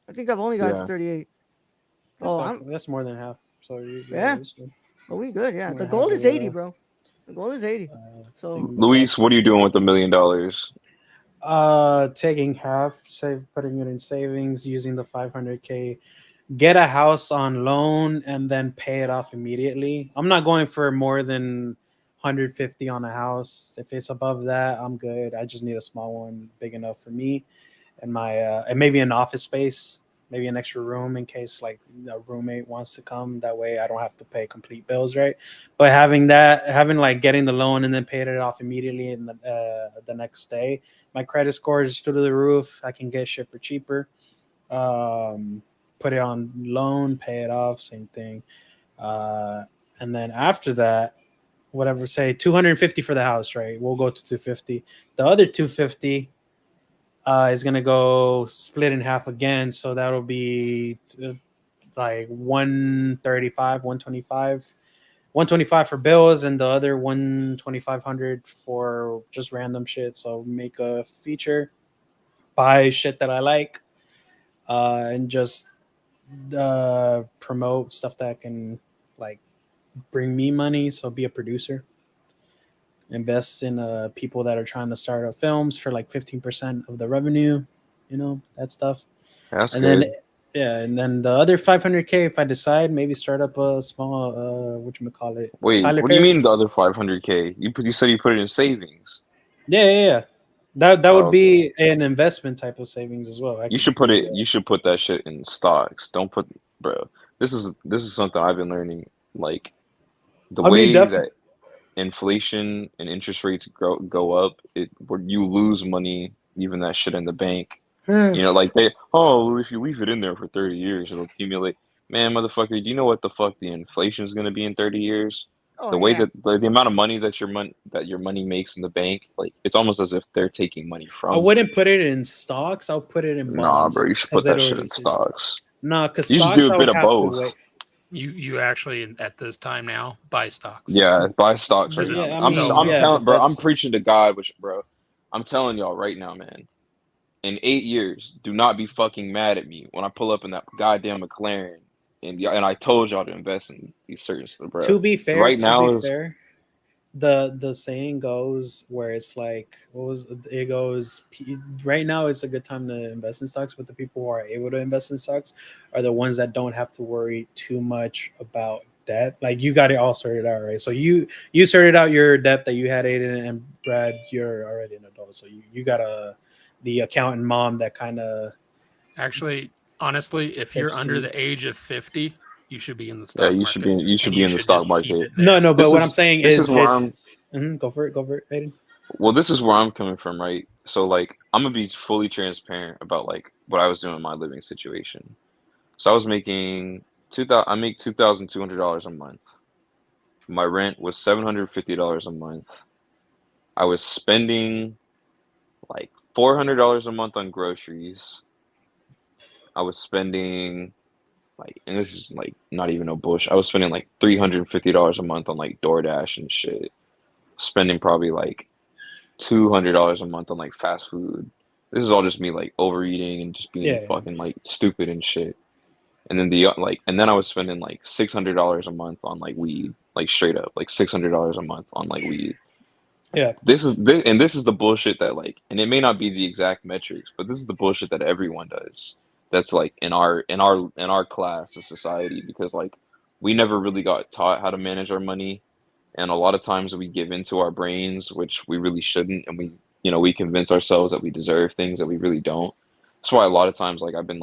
I think I've only gotten to Yeah, 38. That's Oh, like, I'm that's more than half. So yeah. it's good. Oh, we good. It's Yeah, more the than half goal of is 80, the bro. The goal is 80. So thing. Luis, what are you doing with $1 million? Taking half, putting it in savings, using the 500K, get a house on loan, and then pay it off immediately. I'm not going for more than 150 on a house. If it's above that, I'm good. I just need a small one, big enough for me and my and maybe an office space, maybe an extra room in case like a roommate wants to come. That way, I don't have to pay complete bills, right? But having like getting the loan and then paying it off immediately in the next day, my credit score is through the roof. I can get shit for cheaper. Um, Put it on loan, pay it off, same thing. Uh, and then after that, whatever, say 250 for the house, right? We'll go to 250. The other 250 is gonna go split in half again, so that'll be like 135, 125. 125 for bills and the other 12500 for just random shit. So make a feature, buy shit that I like, and just promote stuff that can like bring me money. So be a producer, invest in people that are trying to start up films for like 15% of the revenue, that stuff. That's And then good. yeah, and then the other 500K, if I decide, maybe start up a small what you call it, Wait, Tyler what do you Perry. mean the other 500K? You said you put it in savings. Yeah. That Oh, would okay. be an investment type of savings as well. I You could should put do it. that. You should put that shit in stocks. Don't put, bro. This is something I've been learning. Like the I mean, way definitely. that inflation and interest rates go up, where you lose money leaving that shit in the bank. Like if you leave it in there for 30 years, it'll accumulate. Man, motherfucker, do you know what the fuck the inflation is gonna be in 30 years? oh The way yeah. that the amount of money that your money makes in the bank, like it's almost as if they're taking money I from you. wouldn't put it in stocks. I'll put it in Nah, bro, you bonds should because put that it'll. shit in stocks. No, because You should stocks do a I bit would of have to both. wait. You actually at this time now buy stocks Yeah, buy stocks But right because now, it's yeah, I man. so mean, I'm yeah, low. but telling, bro. I'm that's preaching to God, which, bro. I'm telling y'all right now, man. In 8 years, do not be fucking mad at me when I pull up in that goddamn McLaren and I told y'all to invest in these certain stuff, bro. to be fair. Right To be now is fair, the saying goes where it's like what was it goes right now is a good time to invest in stocks, but the people who are able to invest in stocks are the ones that don't have to worry too much about debt. Like you got it all sorted out, right? So you sorted out your debt that you had, Aiden and Brad. You're already an adult, so you got the accountant mom that kind of Actually, honestly, if you're tips under you. the age of 50, you should be in the yeah. stock You should be market you and should be you in the should stock just keep market. it No, there. no, but This what I'm is saying this is is where it's I'm go for it, Aiden. well. This is where I'm coming from, right? So like I'm gonna be fully transparent about like what I was doing in my living situation. So I was making 2000. I make $2,200 a month. My rent was $750 a month. I was spending like $400 a month on groceries. I was spending like, and this is like not even no bush. I was spending like $350 a month on like DoorDash and shit. Spending probably like $200 a month on like fast food. This is all just me like overeating and just being Yeah, fucking like stupid and shit. And then and then I was spending like $600 a month on like weed, like straight up, like $600 a month on like weed. yeah. This is the bullshit that like, and it may not be the exact metrics, but this is the bullshit that everyone does. That's like in our class of society, because like we never really got taught how to manage our money, and a lot of times we give into our brains, which we really shouldn't, and we convince ourselves that we deserve things that we really don't. That's why a lot of times, like, I've been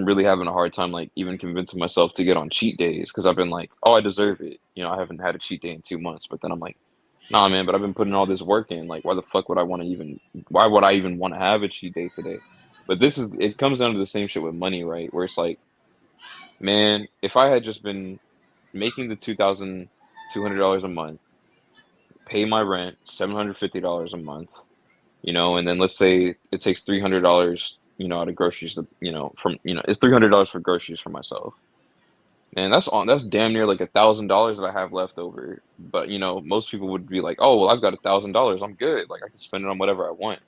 really having a hard time, like, even convincing myself to get on cheat days, because I've been like, oh, I deserve it. I haven't had a cheat day in 2 months, but then I'm like, nah, man, but I've been putting all this work in. Like, why the fuck would I want to even? Why would I even want to have a cheat day today? But it comes down to the same shit with money, right? Where it's like, man, if I had just been making the $2,200 a month, pay my rent, $750 a month, and then let's say it takes $300, out of groceries, it's $300 for groceries for myself. And that's damn near like $1,000 that I have left over. But most people would be like, oh well, I've got $1,000. I'm good. Like I can spend it on whatever I want.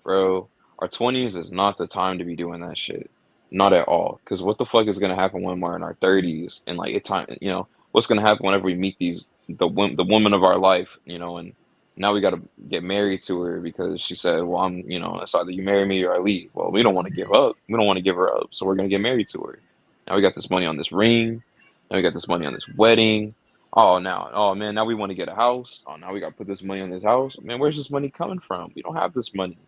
Bro, our 20s is not the time to be doing that shit. Not at all. Because what the fuck is gonna happen when we're in our 30s and like what's gonna happen whenever we meet the woman of our life, and now we gotta get married to her because she said, well, it's either you marry me or I leave. Well, we don't want to give up. We don't want to give her up, so we're gonna get married to her. Now we got this money on this ring. Now we got this money on this wedding. Oh man, now we want to get a house. Oh, now we got to put this money on this house. Man, where's this money coming from? We don't have this money.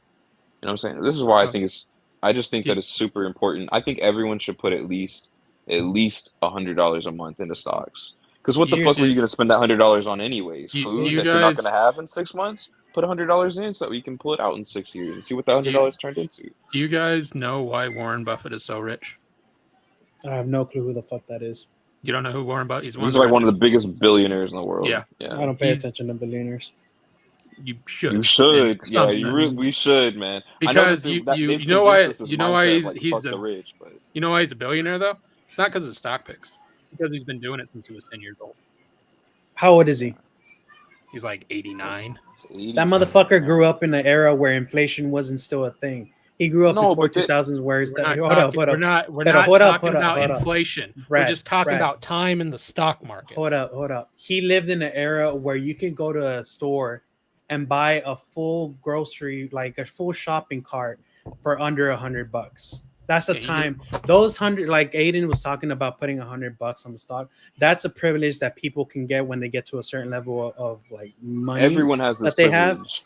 You know what I'm saying? This is why So, I just think do, that it's super important. I think everyone should put at least $100 a month into stocks. Because what the fuck Here's were you do, gonna spend that $100 on anyways? do Food you that you're not gonna guys have in 6 months? Put $100 in so that we can pull it out in 6 years and see what that do hundred you, dollars turned into. do you guys know why Warren Buffett is so rich? I have no clue who the fuck that is. You don't know who Warren Buffett? He's one of He's the like one of the richest. biggest billionaires in the world. Yeah, I Yeah. don't pay he's attention to billionaires. you You should in should. Yeah, some sense we should, man. I know that because they've you know convinced why us this you know why mindset of he's like he's fuck a the rich, but you know why he's a billionaire though? It's not because of stock picks. It's because he's been doing it since he was 10 years old. How old is he? He's like 89. it's That 80 something, motherfucker grew man. up in an era where inflation wasn't still a thing. He grew up No, before but 2000s where it's We're that. not Hold up, talking. hold We're up. not. We're Pero not hold up, talking hold up, about hold up. inflation. We're Brad, just talking Brad, about time in the stock market. hold up, hold up. He lived in an era where you can go to a store and buy a full grocery, like a full shopping cart for under $100. That's a Yeah, you time. Those hundred, like Aiden was talking about putting $100 on the stock. That's a privilege that people can get when they get to a certain level of like money Everyone has this that they have. privilege.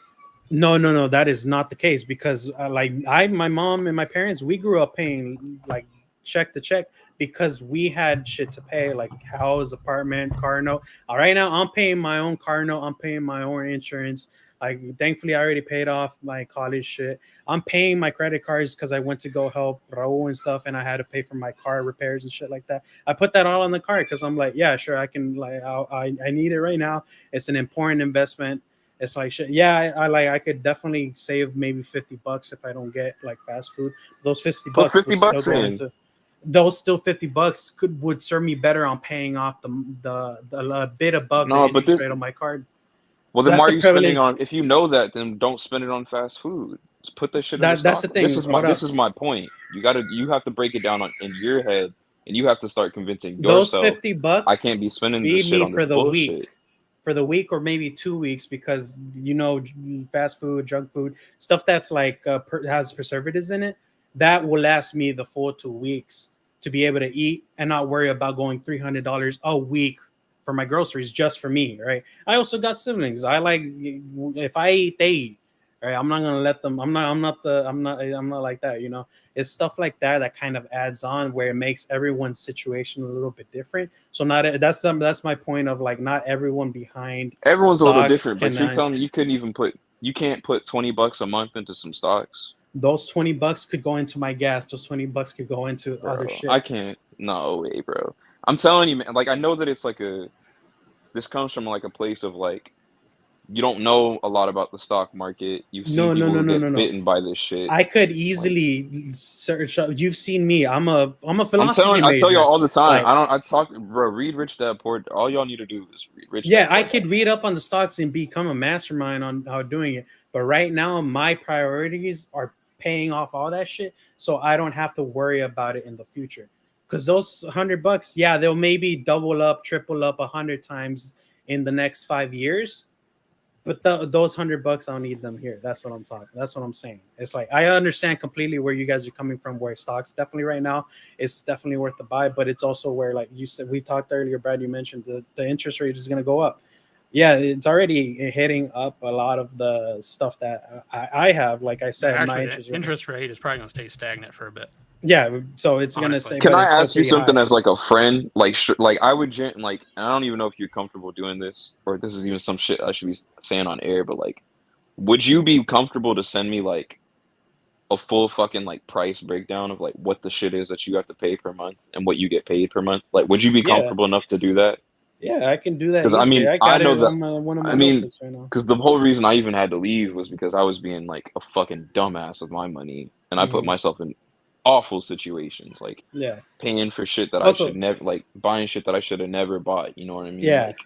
No, that is not the case because my mom and my parents, we grew up paying like check to check because we had shit to pay, like house, apartment, car note. All right, now I'm paying my own car note, I'm paying my own insurance. Like, thankfully, I already paid off my college shit. I'm paying my credit cards because I went to go help Raul and stuff, and I had to pay for my car repairs and shit like that. I put that all on the card because I'm like, yeah, sure, I can. Like, I need it right now. It's an important investment. It's like shit. Yeah, I could definitely save maybe $50 if I don't get like fast food. Those 50 Put bucks 50 would still bucks go in. into those still $50 would serve me better on paying off the bit above the No, but interest this rate on my card. well So then why that's are a you spending privilege. on if you know that, then don't spend it on fast food. Just put that shit in the That's the stock. This thing. is my Hold this up. is my point. You have to break it down in your head and you have to start convincing Those yourself fifty I bucks can't be spending this feed shit me on this bullshit. for the week or maybe 2 weeks because fast food, junk food, stuff that's like has preservatives in it, that will last me the full 2 weeks to be able to eat and not worry about going $300 a week for my groceries just for me. Right. I also got siblings. I like if I eat, they eat. Right. I'm not gonna let them. I'm not like that. It's stuff like that that kind of adds on where it makes everyone's situation a little bit different. So not that's my point of like not everyone behind Everyone's a little stocks different, but can you're telling me you can't put $20 a month into some stocks? those $20 could go into my gas. Those $20 could go into other Bro, I shit. can't. No way, bro. I'm telling you, man. Like I know that it's like this comes from like a place of like you don't know a lot about the stock market. You've seen No, no, people no, who no, no, get no. bitten by this shit. I could Like easily search up. You've seen me. I'm a philosophy I tell y'all major. all the time. Like, I talk, bro. Read Rich Dad Poor. All y'all need to do is read Rich yeah, Dad I Poor Dad. could read up on the stocks and become a mastermind on how doing it. But right now, my priorities are paying off all that shit, so I don't have to worry about it in the future. Because those $100, yeah, they'll maybe double up, triple up 100 times in the next 5 years. But those $100, I don't need them here. That's what I'm talking. That's what I'm saying. It's like I understand completely where you guys are coming from. Where stocks definitely right now, it's definitely worth the buy. But it's also where, like you said, we talked earlier, Brad. You mentioned the interest rate is going to go up. Yeah, it's already hitting up a lot of the stuff that I have. Like I said, my Actually, the interest rate. interest rate is probably going to stay stagnant for a bit. Yeah, so it's gonna say, Honestly, Can but I it's still ask you pretty something high. as like a friend? Like, like I would like, and I don't even know if you're comfortable doing this, or if this is even some shit I should be saying on air. But like, would you be comfortable to send me like a full fucking like price breakdown of like what the shit is that you have to pay per month and what you get paid per month? Like, would you be Yeah, comfortable enough to do that? yeah, I can do that Because I easily. mean, I I got know it that. on one of my I mean, notebooks right now. because the whole reason I even had to leave was because I was being like a fucking dumbass with my money, and I put Hmm. myself in awful situations, like Yeah. paying for shit that I should Also, never, like buying shit that I should have never bought. You know what I mean? yeah, Like,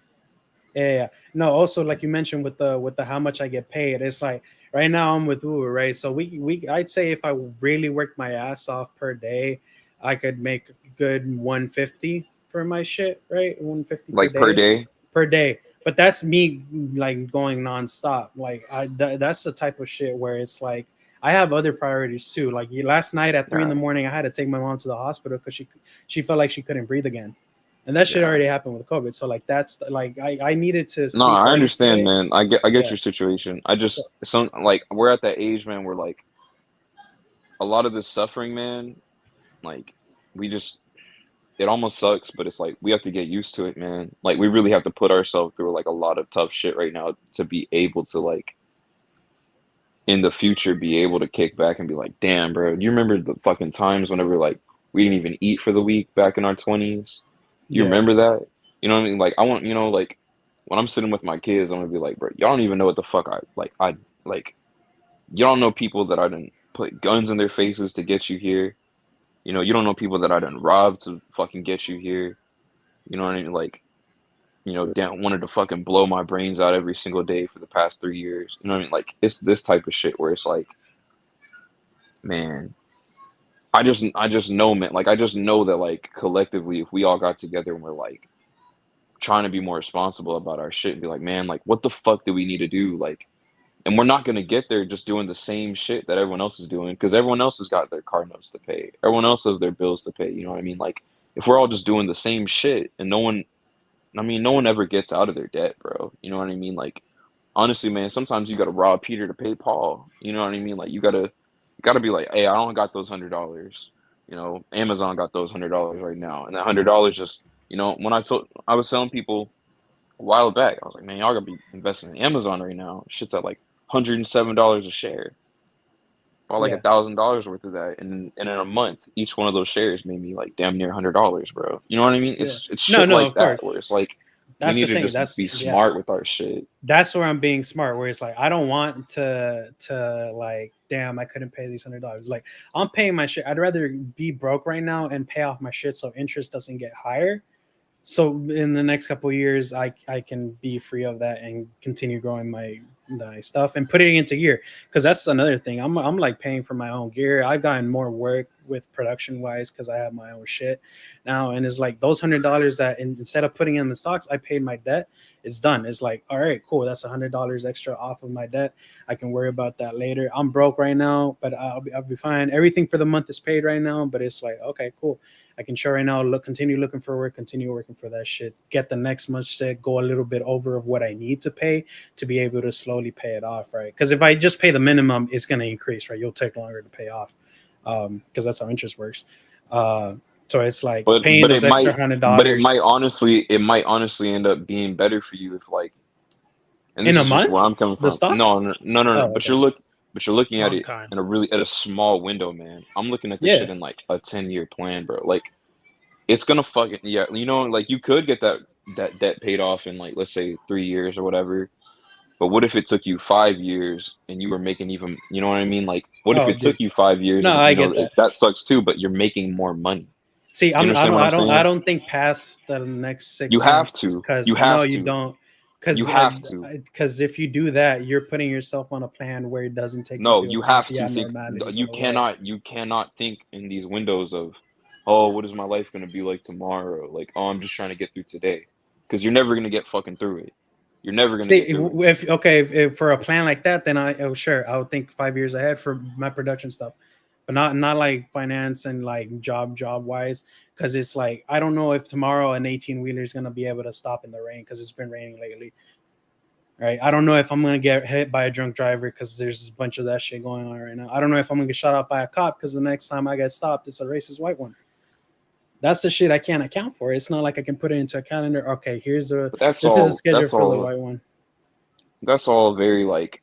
yeah. No, also like you mentioned with the how much I get paid, it's like right now I'm with Uber, right? So we I'd say if I really worked my ass off per day, I could make good 150 for my shit, right? 150 per per day. day. Per day. But that's me like going nonstop. Like that's the type of shit where it's like I have other priorities too. Like last night at 3 in the Yeah, morning, I had to take my mom to the hospital because she felt like she couldn't breathe again, and that shit yeah. already happened with COVID. So like that's like I needed to No, sleep I early understand, today. man. I get Yeah. your situation. I So just some like we're at that age, man, where like a lot of this suffering, man, like we just it almost sucks, but it's like we have to get used to it, man. Like we really have to put ourselves through like a lot of tough shit right now to be able to like in the future be able to kick back and be like, damn, bro, do you remember the fucking times whenever like we didn't even eat for the week back in our 20s? You yeah, remember that? You know what I mean? Like I want, like when I'm sitting with my kids, I'm gonna be like, bro, y'all don't even know what the fuck I like. You don't know people that I didn't put guns in their faces to get you here. You don't know people that I done robbed to fucking get you here. You know what I mean? Like, damn, wanted to fucking blow my brains out every single day for the past 3 years. You know what I mean? Like, it's this type of shit where it's like, man, I just know, man. Like, I just know that, like, collectively, if we all got together and we're like trying to be more responsible about our shit and be like, man, like, what the fuck do we need to do? Like, and we're not gonna get there just doing the same shit that everyone else is doing because everyone else has got their car notes to pay. Everyone else has their bills to pay. You know what I mean? Like, if we're all just doing the same shit and no one ever gets out of their debt, bro. You know what I mean? Like, honestly, man, sometimes you gotta rob Peter to pay Paul. You know what I mean? Like, you gotta be like, hey, I don't got those $100. Amazon got those $100 right now, and that $100 just, when I was telling people a while back, I was like, man, y'all gotta be investing in Amazon right now. Shit's at like $107 a share. Bought like yeah. $1,000 worth of that, and in a month, each one of those shares made me like damn near $100, bro. You know what I mean? Yeah. It's No, shit no, like of course. that where it's like we That's need the to thing. just That's be yeah. smart with our shit. That's where I'm being smart. Where it's like I don't want to like, damn, I couldn't pay these $100. Like I'm paying my shit. I'd rather be broke right now and pay off my shit so interest doesn't get higher. So in the next couple of years, I can be free of that and continue growing my stuff and putting it into gear, because that's another thing. I'm like paying for my own gear. I've gotten more work with production wise because I have my own shit now, and it's like those $100 that instead of putting in the stocks, I paid my debt. It's done. It's like, all right, cool. That's $100 extra off of my debt. I can worry about that later. I'm broke right now, but I'll be fine. Everything for the month is paid right now, but it's like, okay, cool. I can show right now, continue looking for work, continue working for that shit, get the next month's shit, go a little bit over of what I need to pay to be able to slowly pay it off, right? Because if I just pay the minimum, it's going to increase, right? You'll take longer to pay off, because that's how interest works. Uh, so it's like But paying but those it extra might hundred but it dollars might honestly end up being better for you if like, and in this a is just month. where I'm coming The from. No, stocks? no, no, no, no. Oh, But okay. you're looking at long it time. in at a small window, man. I'm looking at this Yeah. shit in like a 10-year plan, bro. Like it's gonna fucking, yeah, like you could get that debt paid off in like, let's say 3 years or whatever. But what if it took you 5 years and you were making even, you know what I mean? Like, what if Oh, it took dude. you 5 years No, and I get that. that sucks too, but you're making more money. See, You I understand don't, what I'm I don't, I saying? don't think past the next You six have months, to. You because no, have you to. don't, You because have to. if you do that, you're putting yourself on a plan where it doesn't take No, into you account have the to think. abnormalities of You the world. cannot think in these windows of, oh, what is my life gonna be like tomorrow? Like, oh, I'm just trying to get through today, because you're never gonna get fucking through it. You're never gonna See, get through it. if for a plan like that, then sure I would think 5 years ahead for my production stuff, but not like finance and like job wise, because it's like I don't know if tomorrow an 18-wheeler is gonna be able to stop in the rain because it's been raining lately. Right, I don't know if I'm gonna get hit by a drunk driver because there's a bunch of that shit going on right now. I don't know if I'm gonna get shot up by a cop because the next time I get stopped, it's a racist white one. That's the shit I can't account for. It's not like I can put it into a calendar. Okay, But that's this is a all. schedule for the white one. That's all very like.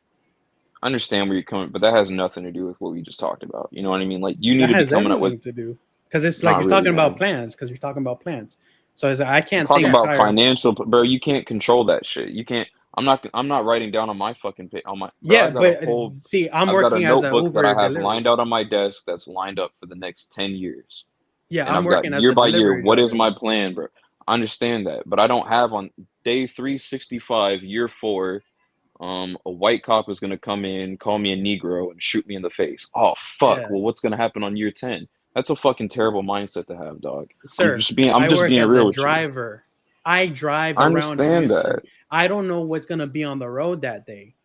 I understand where you're coming, but that has nothing to do with what we just talked about. You know what I mean? Like you need That to be has coming up with. everything to do because it's like Not you're really, talking about man. plans. Because you're talking about plans. So it's like, I I'm can't talking think about prior. financial, bro. You can't control that shit. You can't. I'm not. I'm not writing down on my fucking on my. Bro, Yeah, I've got a but whole. see, I'm I've got a working as a notebook that I Uber have delivery. lined out on my desk that's lined up for the next 10 years, Yeah, and I'm I've got working as year a by year. delivery What is driver. my plan, bro? I understand that, but I don't have on day 365, year 4. A white cop is gonna come in, call me a Negro, and shoot me in the face. Oh fuck! Yeah, Well, what's gonna happen on year 10? That's a fucking terrible mindset to have, dog. I'm sir, just being. I'm I just work being as a real with you. driver. I drive I around understand Houston. that. I don't know what's gonna be on the road that day.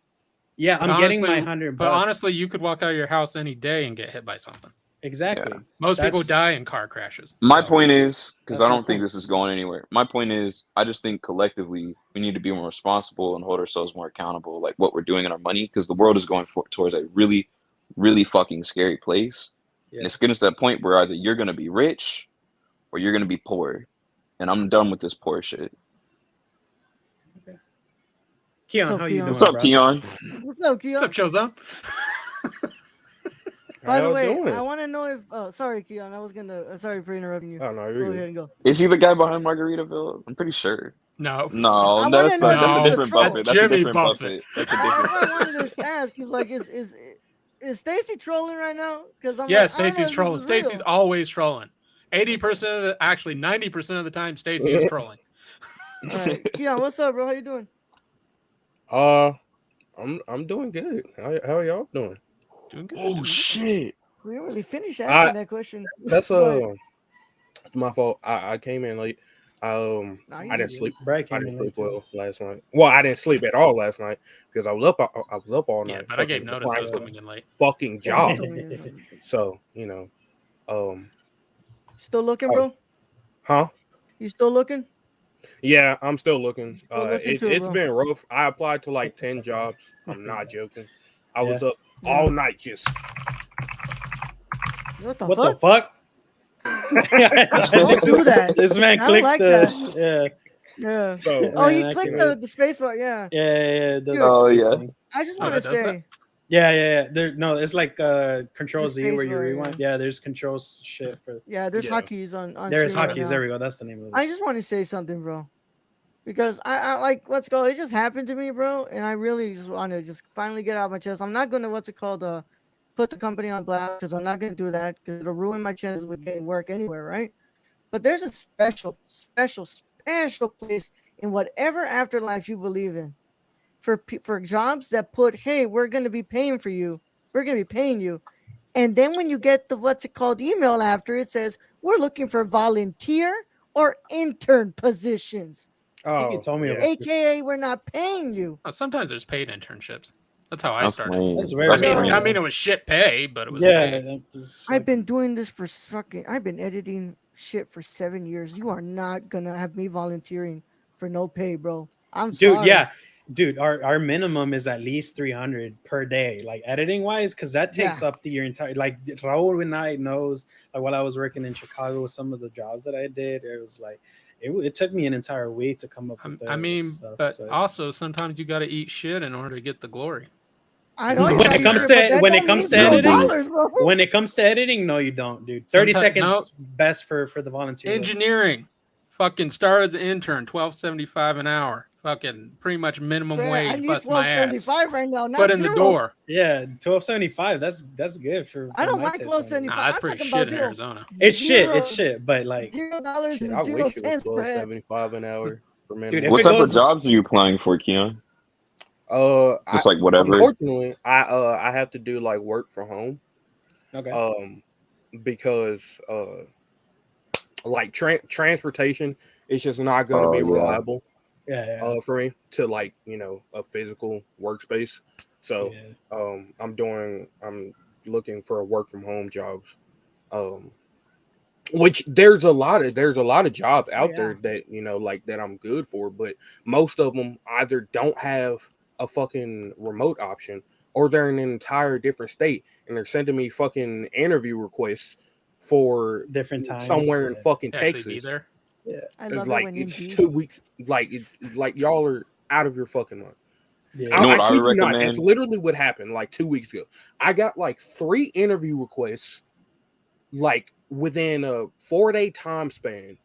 Yeah, But I'm getting my honestly, $100. you could walk out of your house any day and get hit by something. Yeah. Exactly. Most people That's die in car crashes. My So point is, because that's I my don't think point. this is going anywhere. My point is, I just think collectively we need to be more responsible and hold ourselves more accountable, like what we're doing in our money, because the world is going towards a really, really fucking scary place, and Yeah. it's getting to that point where either you're gonna be rich or you're gonna be poor, and I'm done with this poor shit. Okay. What's Keon, up, how you Keon? What's doing, up, bro? Keon? What's up, what's Keon? up, Chozone? How By the y'all way, doing? I want to know if. Oh, sorry, Keon. I was gonna. Sorry for interrupting you. Oh no, Go you're ahead good. and go. Is he the guy behind Margaritaville? I'm pretty sure. No, No, I want to that's know not. if That's this a is a no, different troll. Buffett. That's a Jimmy different Buffett. Buffett. That's a Well, different that's why I Buffett. wanted to ask. He's like, is Stacy trolling right now? Because I'm Yeah, like, I don't know Stacy's if this trolling. is Stacy's real. always trolling. 80% of the, actually 90% of the time, Stacy is trolling. All right, Keon, what's up, bro? How you doing? uh, I'm doing good. How y'all doing? Doing good. Oh Doing good. shit! We didn't really finish asking I that question. that's Go ahead. my fault. I came in late. Nah, you I did didn't good. sleep. Brad I came didn't in sleep late too. well last night. Well, I didn't sleep at all last night because I was up all Yeah, night, but I gave fucking notice I applying was for Yeah. coming in late. fucking Yeah, you job. told me. You So um, still looking, oh, bro? huh? You still looking? Yeah, I'm still You looking. still looking too, It's bro? been rough. I applied to like 10 jobs. I'm not joking. I Yeah. was up Yeah. all night just. What the What the fuck? fuck? Don't do that. This man I don't clicked like that. the Yeah. So Oh, he man clicked activated. the space bar. Yeah. Yeah, it does the Dude, Oh space yeah. thing. I just Oh, want to that does that? say Yeah. No, it's like Control the Z where space you bar. rewind. Yeah, there's control shit for. Yeah, there's yeah. hotkeys on There's stream right hotkeys. There now. we go. That's the name of it. I just want to say something, bro. Because I like what's called. It just happened to me, bro, and I really just want to just finally get out of my chest. I'm not gonna what's it called put the company on blast because I'm not gonna do that because it'll ruin my chances with getting work anywhere, right? But there's a special place in whatever afterlife you believe in for jobs that put, hey, we're gonna be paying for you, we're gonna be paying you, and then when you get the what's it called email after it says we're looking for volunteer or intern positions, I think you Oh told me yeah. about this. aka we're not paying you. Oh, sometimes there's paid internships. That's how I That's started. That's lame. very I That's mean, Yo, I lame. mean, it was shit pay, but it was yeah. paid. That's I've been fucking, doing this for fucking. I've been editing shit for 7 years. You are not gonna have me volunteering for no pay, bro. I'm dude. sorry. Yeah, dude. Our minimum is at least 300 per day, like editing wise, because that takes Yeah, up your entire. Like Raul and I knows, like while I was working in Chicago, some of the jobs that I did, it was like it took me an entire week to come up with I the mean, stuff. but So it's, also sometimes you got to eat shit in order to get the glory. I know you when got it your comes shit, but to that don't mean to You zero editing, do. dollars, bro. when it comes to editing, no, you don't, dude. 30 Sometimes no. seconds best for the volunteer though. Engineering, fucking start as an intern, $12.75 an hour, fucking pretty much minimum Man, I wage. need Bust my ass. 12.75 right now, Foot not in the zero. door. Yeah, 1275. That's good I for don't my like taste. twelve I mean. seventy Nah, five. that's I'm pretty talking about shit in zero, Arizona. It's shit. It's zero, shit. But like, $0 Shit, and I zero wish it was cents per head. $12.75 an hour per dude, minimum if What it type wage. of goes, jobs are you applying for, Keon? I Just like whatever. unfortunately I have to do like work from home. okay. Um, because like transportation is just not going to Oh be yeah. reliable. Yeah. for me to like a physical workspace. So Yeah. I'm looking for a work from home jobs. Um, which there's a lot of jobs Oh out yeah. there that like that I'm good for, but most of them either don't have a fucking remote option or they're in an entire different state and they're sending me fucking interview requests for Different times. somewhere in fucking Actually be Texas. there. Yeah. I love it Like when it's Indeed. 2 weeks. Like y'all are out of your fucking mind. Yeah. You know I what I would kid you not. That's recommend? literally what happened like 2 weeks ago. I got like 3 interview requests like within a 4-day time span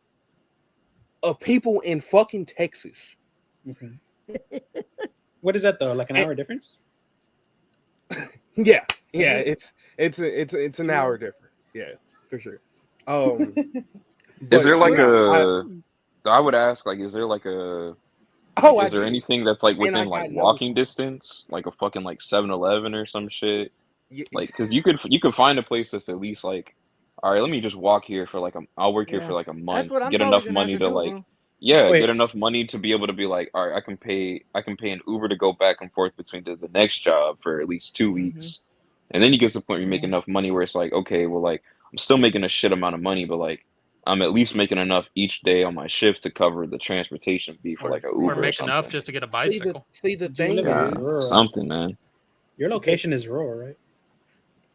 of people in fucking Texas. Mhm. What is that though? Like an And hour difference? yeah, Is yeah, it? it's an Yeah. hour different. Yeah, for sure. Um, Is but there like Wait. yeah, I would ask like, is there like oh, I is there did, anything that's like and I within like got no walking response. distance, like a fucking like 7-Eleven or some shit? Yeah, Like, because you could find a place that's at least like, all right, let me just walk here for like I'll work here Yeah. for like a That's month, what I'm get probably enough gonna have money to to do, like, bro. yeah, get Wait. enough money to be able to be like, all right, I can pay an Uber to go back and forth between the next job for at least two Mm-hmm. weeks, and then you get to the point where you make Yeah. enough money where it's like, okay, well, like I'm still making a shit amount of money, but like I'm at least making enough each day on my shift to cover the transportation fee for like a Or Uber or make enough something. just to get a see bicycle. the Do you thing live in Yeah, is rural? something, man. Your the location is rural, right?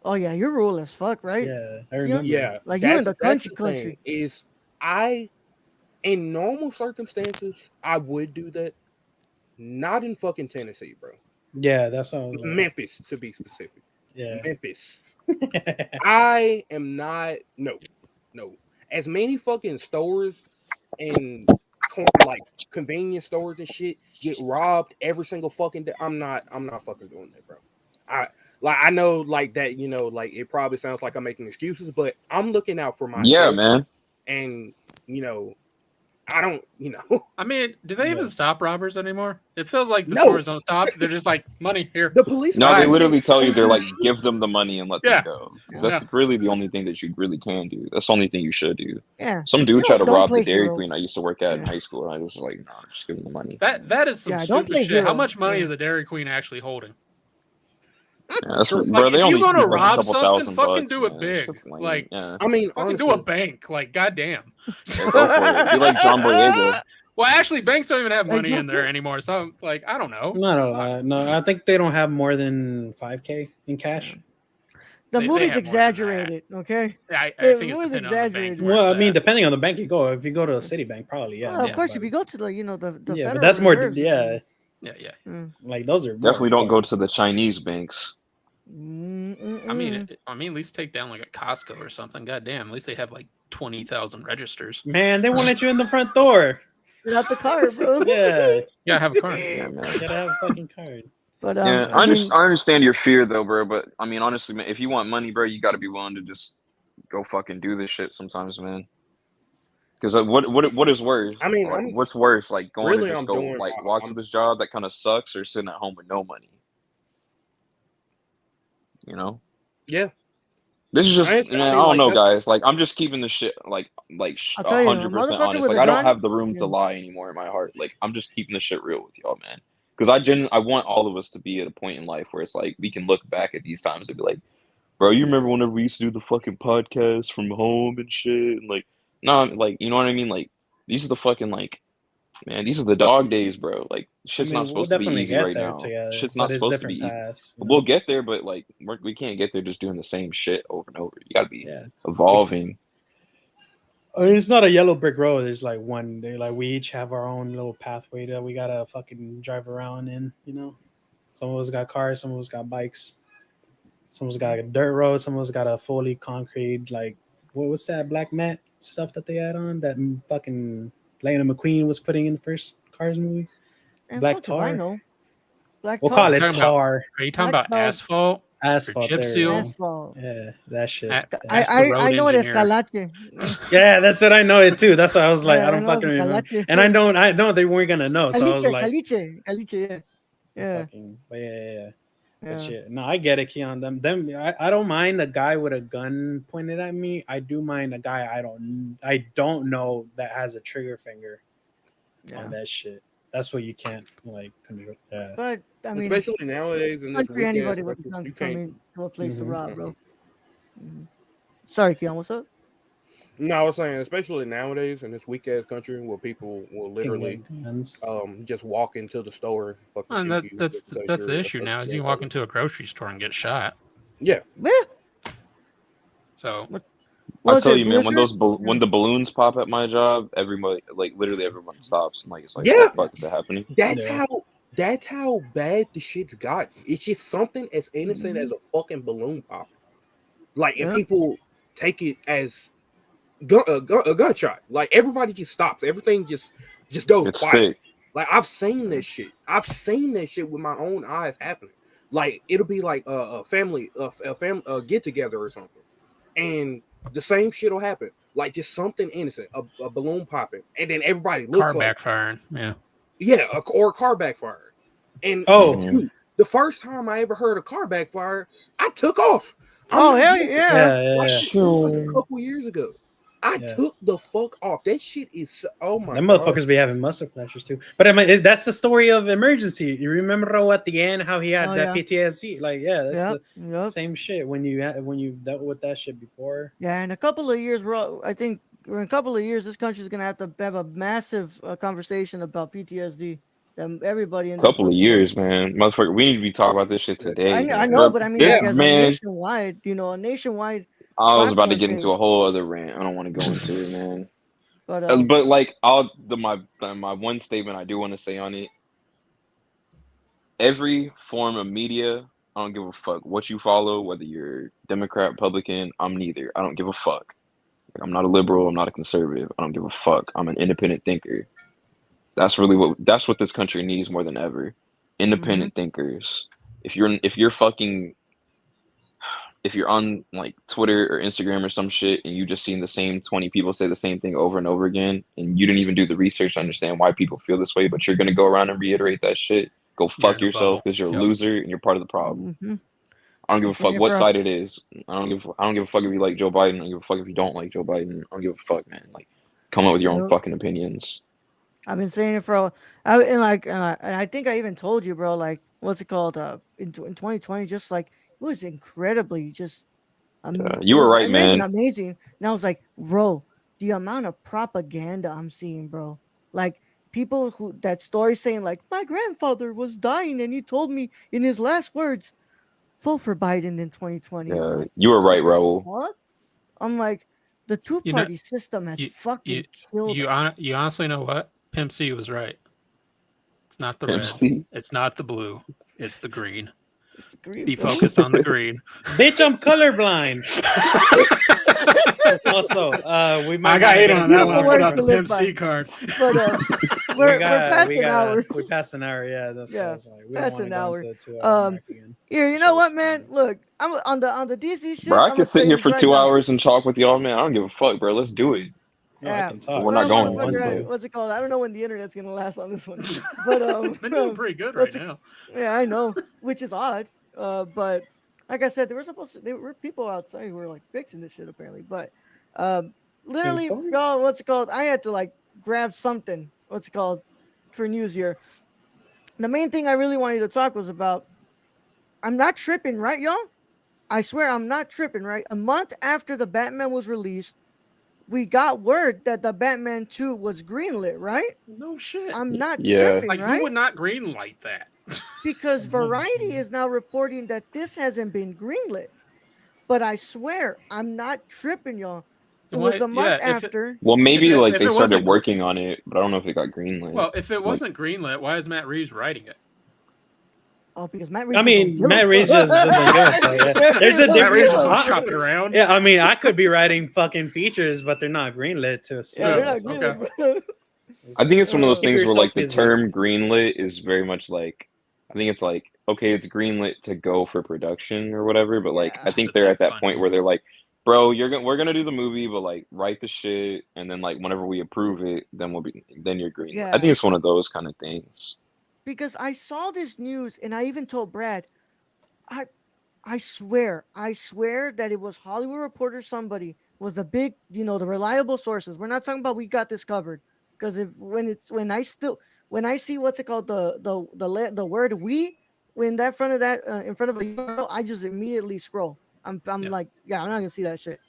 Oh yeah, you're rural as fuck, right? Yeah, I Keon? remember. yeah, Like you in that's the that's country the thing country. is I in normal circumstances I would do that. Not in fucking Tennessee, bro. Yeah, that's what I was like. Memphis, to be specific. Yeah. Memphis. I am not. No, no. As many fucking stores and like convenience stores and shit get robbed every single fucking day. I'm not fucking doing that, bro. I I know like that. Like it probably sounds like I'm making excuses, but I'm looking out for Yeah, myself, man. and you know I don't. I mean, do they Yeah. even stop robbers anymore? It feels like the No, stores don't stop. They're just like, money here. the police No, are they Bye. literally literally tell you they're taking. like, give them the money and let them Yeah. go. Because Yeah. Yeah. that's really the only thing that you really can do. That's the only thing you should do. Yeah. Some You dude tried to don't rob the play Dairy hero. Queen I used to work at in Yeah. high school, and I was like, no, just give them the money. That is some Yeah, don't stupid play shit. How hero. much money Yeah. is a Dairy Queen actually holding? Yeah, that's True. Like, bro. They if you only want to keep like a rob couple something, thousand fucking bucks, do it man. It's big. just lame. Like, Yeah, I mean, fucking do a honestly, bank. Like, goddamn. yeah, go for it. Be like John Boyega. Well, actually, banks don't even have Like money in Joker? there anymore. So, like, I don't know. Not a Fuck. lot. No, I think they don't have more than 5K in Yeah. cash. The They movie's have more than that. exaggerated, okay? Yeah, I The think it's movie's depending on the bank exaggerated. where Well, it's I mean, at. depending on the bank you go. If you go to a Citibank, probably yeah, Well, of Yeah. no, course, but if you go to the yeah, but Federal that's more. Reserves, you Yeah, can. Yeah, yeah. Mm. like those are more, Definitely of don't go course. to the Chinese banks. Mm-mm-mm. I mean, at least take down like a Costco or something. Goddamn, at least they have like 20,000 registers. Man, they won't let you in the front door. Get out the car, bro. Yeah, You gotta have a card. Yeah, you man. gotta have a fucking card. But Yeah, I mean, I understand your fear though, bro. But I mean, honestly, man, if you want money, bro, you got to be willing to just go fucking do this shit sometimes, man. Because what is worse? I mean, Like, what's worse? Like going to really just I'm go doing. like walk to I'm this job that kind of sucks, or sitting at home with no money. You know, yeah. this is just Honestly, man. I I mean, don't like know, that's guys. Like I'm just keeping this shit like I'll a tell you, a hundred percent motherfucker honest. with Like a I don't gun. have the room to Yeah. lie anymore in my heart. Like I'm just keeping this shit real with y'all, man. Because I want all of us to be at a point in life where it's like we can look back at these times and be like, bro, you remember whenever we used to do the fucking podcast from home and shit, and like, nah, like you know what I mean? Like these are the fucking like, man, these are the dog days, bro. Like I shit's not mean, we'll supposed to be definitely easy get right there now. together, Shit's but not it's supposed to be different easy. paths. We'll get there, but like we can't get there just doing the same shit over and over. You gotta be Yeah, we can. evolving. I mean, it's not a yellow brick road. There's like one day, like we each have our own little pathway that we gotta fucking drive around in. You know, some of us got cars, some of us got bikes, some of us got a dirt road, some of us got a fully concrete like what's that black mat stuff that they had on that fucking Lightning McQueen was putting in the first Cars movie. And Black fuck if I tar. know. Black We'll Are call you tar. it talking about? tar. Are you talking Black about belt. asphalt or Asphalt. chip There you seal? go. Asphalt. Yeah, that shit. Ask the road I know it as engineer. calache. Yeah. Yeah, that's what I know it too. That's why I was like, I Yeah, I don't know it's fucking a remember. calache. And I know they weren't gonna know. So I was like, Caliche, yeah. Yeah, fucking, but yeah. But yeah. shit. No, I get it, Keon. I don't mind a guy with a gun pointed at me. I do mind a guy I don't know that has a trigger finger Yeah. on that shit. That's what you can't like control. Yeah. But I mean, Especially nowadays in this country, weak ass anybody with a country, gun you can come can't. into a place to Mhm. rob, bro. Mhm. Sorry, Keon, what's up? No, I was saying, especially nowadays in this weak ass country where people will Can literally get guns. just walk into the store and fucking And shoot you just because that's the you're issue now. Is you associated can with walk it. into a grocery store and get shot. Yeah, Yeah. So What I was tell it, you, man, when Blizzard? when Yeah. the balloons pop at my job, everybody, like literally everyone stops and like it's like, what the yeah. Yeah. fuck is that happening? That's Yeah. how that's how bad the shit's gotten. It's just something as innocent as Mhm. a fucking balloon pop. Like, and Yep. people take it as a gunshot. Like everybody just stops. Everything just goes It's quiet. sick. Like I've seen this shit. I've seen that shit with my own eyes happening. Like it'll be like a get together or something, and the same shit will happen. Like just something innocent, a balloon popping, and then everybody looks car like, backfiring. Yeah. yeah, or a car backfire. And Oh, Hmm. dude, the first time I ever heard a car backfire, I took off. I'm Oh not hell joking. yeah. yeah, yeah, Like yeah. it was like a Shoo. couple years ago. I Yeah. took the fuck off. That shit is oh my Them god. motherfuckers be having muscle flashers too. But I mean, that's the story of emergency. You remember though at the end how he had Oh that yeah. PTSD? Like, yeah, that's Yep. the Yep. same shit when you dealt with that shit before. Yeah. In a couple of years, bro, I think in a couple of years, this country's gonna have a massive conversation about PTSD. And everybody in this Couple of what's it called? years, man, motherfucker. We need to be talking about this shit today, I man. know, Bro, but I mean, this like Yeah. as a man, nationwide, a nationwide I was about to platform get into thing. a whole other rant. I don't want to go into it, man. But But like, my one statement I do want to say on it: every form of media, I don't give a fuck what you follow, whether you're Democrat, Republican. I'm neither. I don't give a fuck. Like, I'm not a liberal. I'm not a conservative. I don't give a fuck. I'm an independent thinker. That's what this country needs more than ever. hmm Independent thinkers. If you're on like Twitter or Instagram or some shit and you just seen the same 20 people say the same thing over and over again and you didn't even do the research to understand why people feel this way, but you're gonna go around and reiterate that shit, go You're fuck in a yourself bubble. because you're a Yep. loser and you're part of the problem. hmm I don't give Been a saying fuck it what for a, side it is. I don't give a fuck if you like Joe Biden. I don't give a fuck if you don't like Joe Biden. I don't give a fuck, man. Like, come up with your own you fucking opinions. I've been saying it for and I think I even told you, bro. Like, what's it called? In 2020, just like it was incredibly just it You were was right, not even man. amazing. And I was like, bro, the amount of propaganda I'm seeing, bro. Like people who that story saying like my grandfather was dying and he told me in his last words, vote for Biden in 2020. I'm like, You were the right, Raul. what? I'm like, the two You know, party system has you fucking killed us. you honestly know what? Pimp C was right. It's not the red. MC. It's not the blue. It's the green. It's the green, Be bro. focused on the green. Bitch, I'm colorblind. Also, we might I got want to hate get on into that the one. I Beautiful last pulled words out to the one. live Pimp by. C card. But we're past an hour. we passed an hour. Yeah, that's what I Yeah, was like. We don't past want to an go hour. into the 2 hour Um, mark again. here, you Shit know was what, kind man? of Look, I'm on the DC Bro, shit. I I'm gonna could sit say here this for right two now. hours and talk with y'all, man. I don't give a fuck, bro. Let's do it. no, I Yeah, can But talk. we're well, not If I going want motherfucker, to. to. what's it called? I don't know when the internet's gonna last on this one, but Been doing pretty good right what's it? now. Yeah, I know, which is odd. But like I said, there were people outside who were like fixing this shit apparently. But literally, People? y'all, what's it called? I had to like grab something. What's it called for news here? The main thing I really wanted to talk was about. I'm not tripping, right, y'all? I swear I'm not tripping, right? A month after the Batman was released, we got word that the Batman 2 was greenlit, right? No shit. I'm not Yeah. tripping, Like who right? would not green light that? Because I'm not Variety sure. is now reporting that this hasn't been greenlit. But I swear, I'm not tripping, y'all. It was Why? a month Yeah. after. Well, If maybe it like if they it started wasn't working on it, but I don't know if it got greenlit. well, if it Like, wasn't greenlit, why is Matt Reeves writing it? Oh, because Matt I Reeves just don't mean, give a Matt Reeves fuck. just doesn't give a fuck. Yeah. There's a Matt Reeves just difference. don't shop it around. Yeah, I mean, I could be writing fucking features, but they're not greenlit to Yeah, they're Oh, assume. not So okay. greenlit, bro. it's I think like, it's one of those Uh, keep things where yourself like the busy. term greenlit is very much like I think it's like okay, it's greenlit to go for production or whatever, but like I yeah. think It's they're like at that point funding. where they're like, bro, we're gonna do the movie, but like write the shit, and then like whenever we approve it, then you're greenlit. I think Yeah. it's one of those kind of things. Because I saw this news and I even told Brad, I I swear that it was Hollywood Reporter. Somebody was the big, the reliable sources. We're not talking about we got this covered. Because if when when I see what's it called the word "we" when that front of that in front of a URL, I just immediately scroll. I'm Yeah. like, yeah, I'm not gonna see that shit.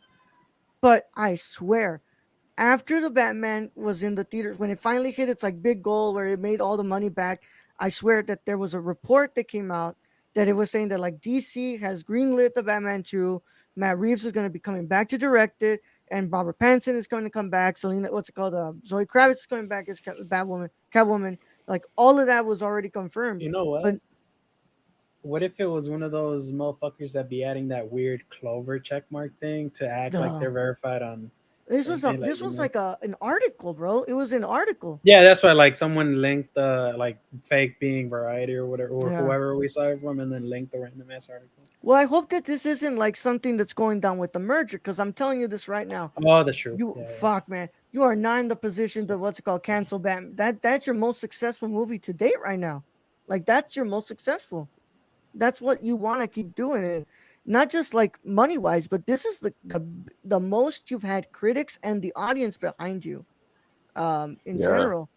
But I swear, after the Batman was in the theaters, when it finally hit its like big goal where it made all the money back, I swear that there was a report that came out that it was saying that like DC has greenlit the Batman 2. Matt Reeves is going to be coming back to direct it, and Robert Pattinson is going to come back. Selena, what's it called? Zoe Kravitz is coming back as Batwoman, Catwoman. Like all of that was already confirmed. You know what? But What if it was one of those motherfuckers that be adding that weird clover checkmark thing to act like they're verified on something like this was like an article, bro. It was an article. Yeah, that's why like someone linked the like fake being Variety or whatever or Yeah. whoever we saw it from, and then linked the random ass article. Well, I hope that this isn't like something that's going down with the merger, because I'm telling you this right now. Oh, that's true. You Yeah, yeah. fuck, man. You are not in the position to what's it called cancel Batman. That's your most successful movie to date right now. Like that's your most successful. That's what you want to keep doing, and not just like money wise, but this is the most you've had critics and the audience behind you, in Yeah. general.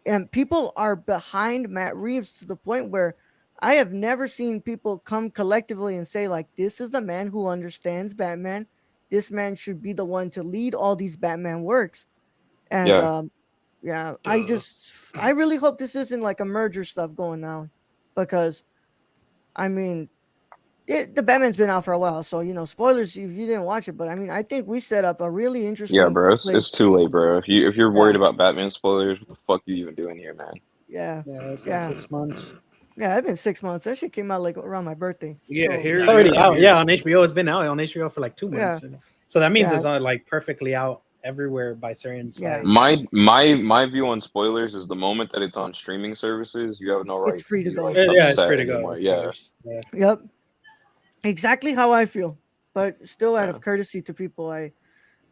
And people are behind Matt Reeves to the point where I have never seen people come collectively and say like, this is the man who understands Batman. This man should be the one to lead all these Batman works. And Yeah. yeah, Duh. I really hope this isn't like a merger stuff going on, because I mean, the Batman's been out for a while, so spoilers if you didn't watch it. But I mean, I think we set up a really Yeah, interesting bro. It's, place. it's too late, bro. If you're worried Yeah, about Batman spoilers, what the fuck are you even doing here, man? yeah, Yeah, it's like yeah, 6 months. yeah. It's been 6 months. That shit came out like around my birthday. Yeah, So, here It's it already is. out. Yeah, on HBO. It's been out on HBO for like 2 months. yeah, So that means yeah, it's not like perfectly out everywhere by certain yeah. sites. My view on spoilers is the moment that it's on streaming services, you have no It's right to free to be go. like Yeah, it's upset free to go, anymore. of Yeah, course. Yeah. Yep, exactly how I feel. But still, out yeah. of courtesy to people,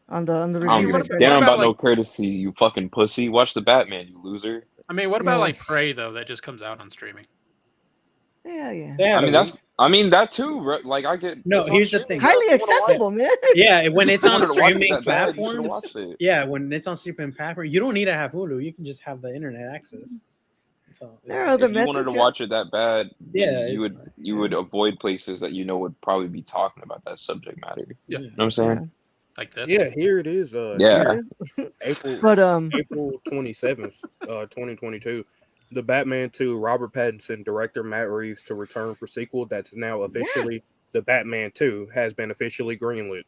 on the I don't reviews give I a What try what to. damn about about no like courtesy, you fucking pussy. Watch the Batman, you loser. I mean, what about Yeah, like Prey though that just comes out on streaming? yeah. They I had a mean week. that too. Like I get No, it's on here's the streaming, thing. bro. If Highly you want to watch Yeah, accessible, man. yeah, when If it's you on wanted to watch it streaming that bad, you should have platforms, watched it. yeah, when it's on streaming platform, you don't need to have Hulu. You can just have the internet access. So it's There are fine. other If you wanted to methods, yeah. watch it that bad, then Yeah, you it's would fine. you would avoid places that would probably be talking about that subject matter. You Yeah, Yeah. know what I'm Yeah, saying? like this. Yeah, here it is. Yeah. Here, April but April 27th, 2022. The Batman 2, Robert Pattinson, director Matt Reeves to return for sequel that's now yeah, officially the Batman 2 has been officially greenlit.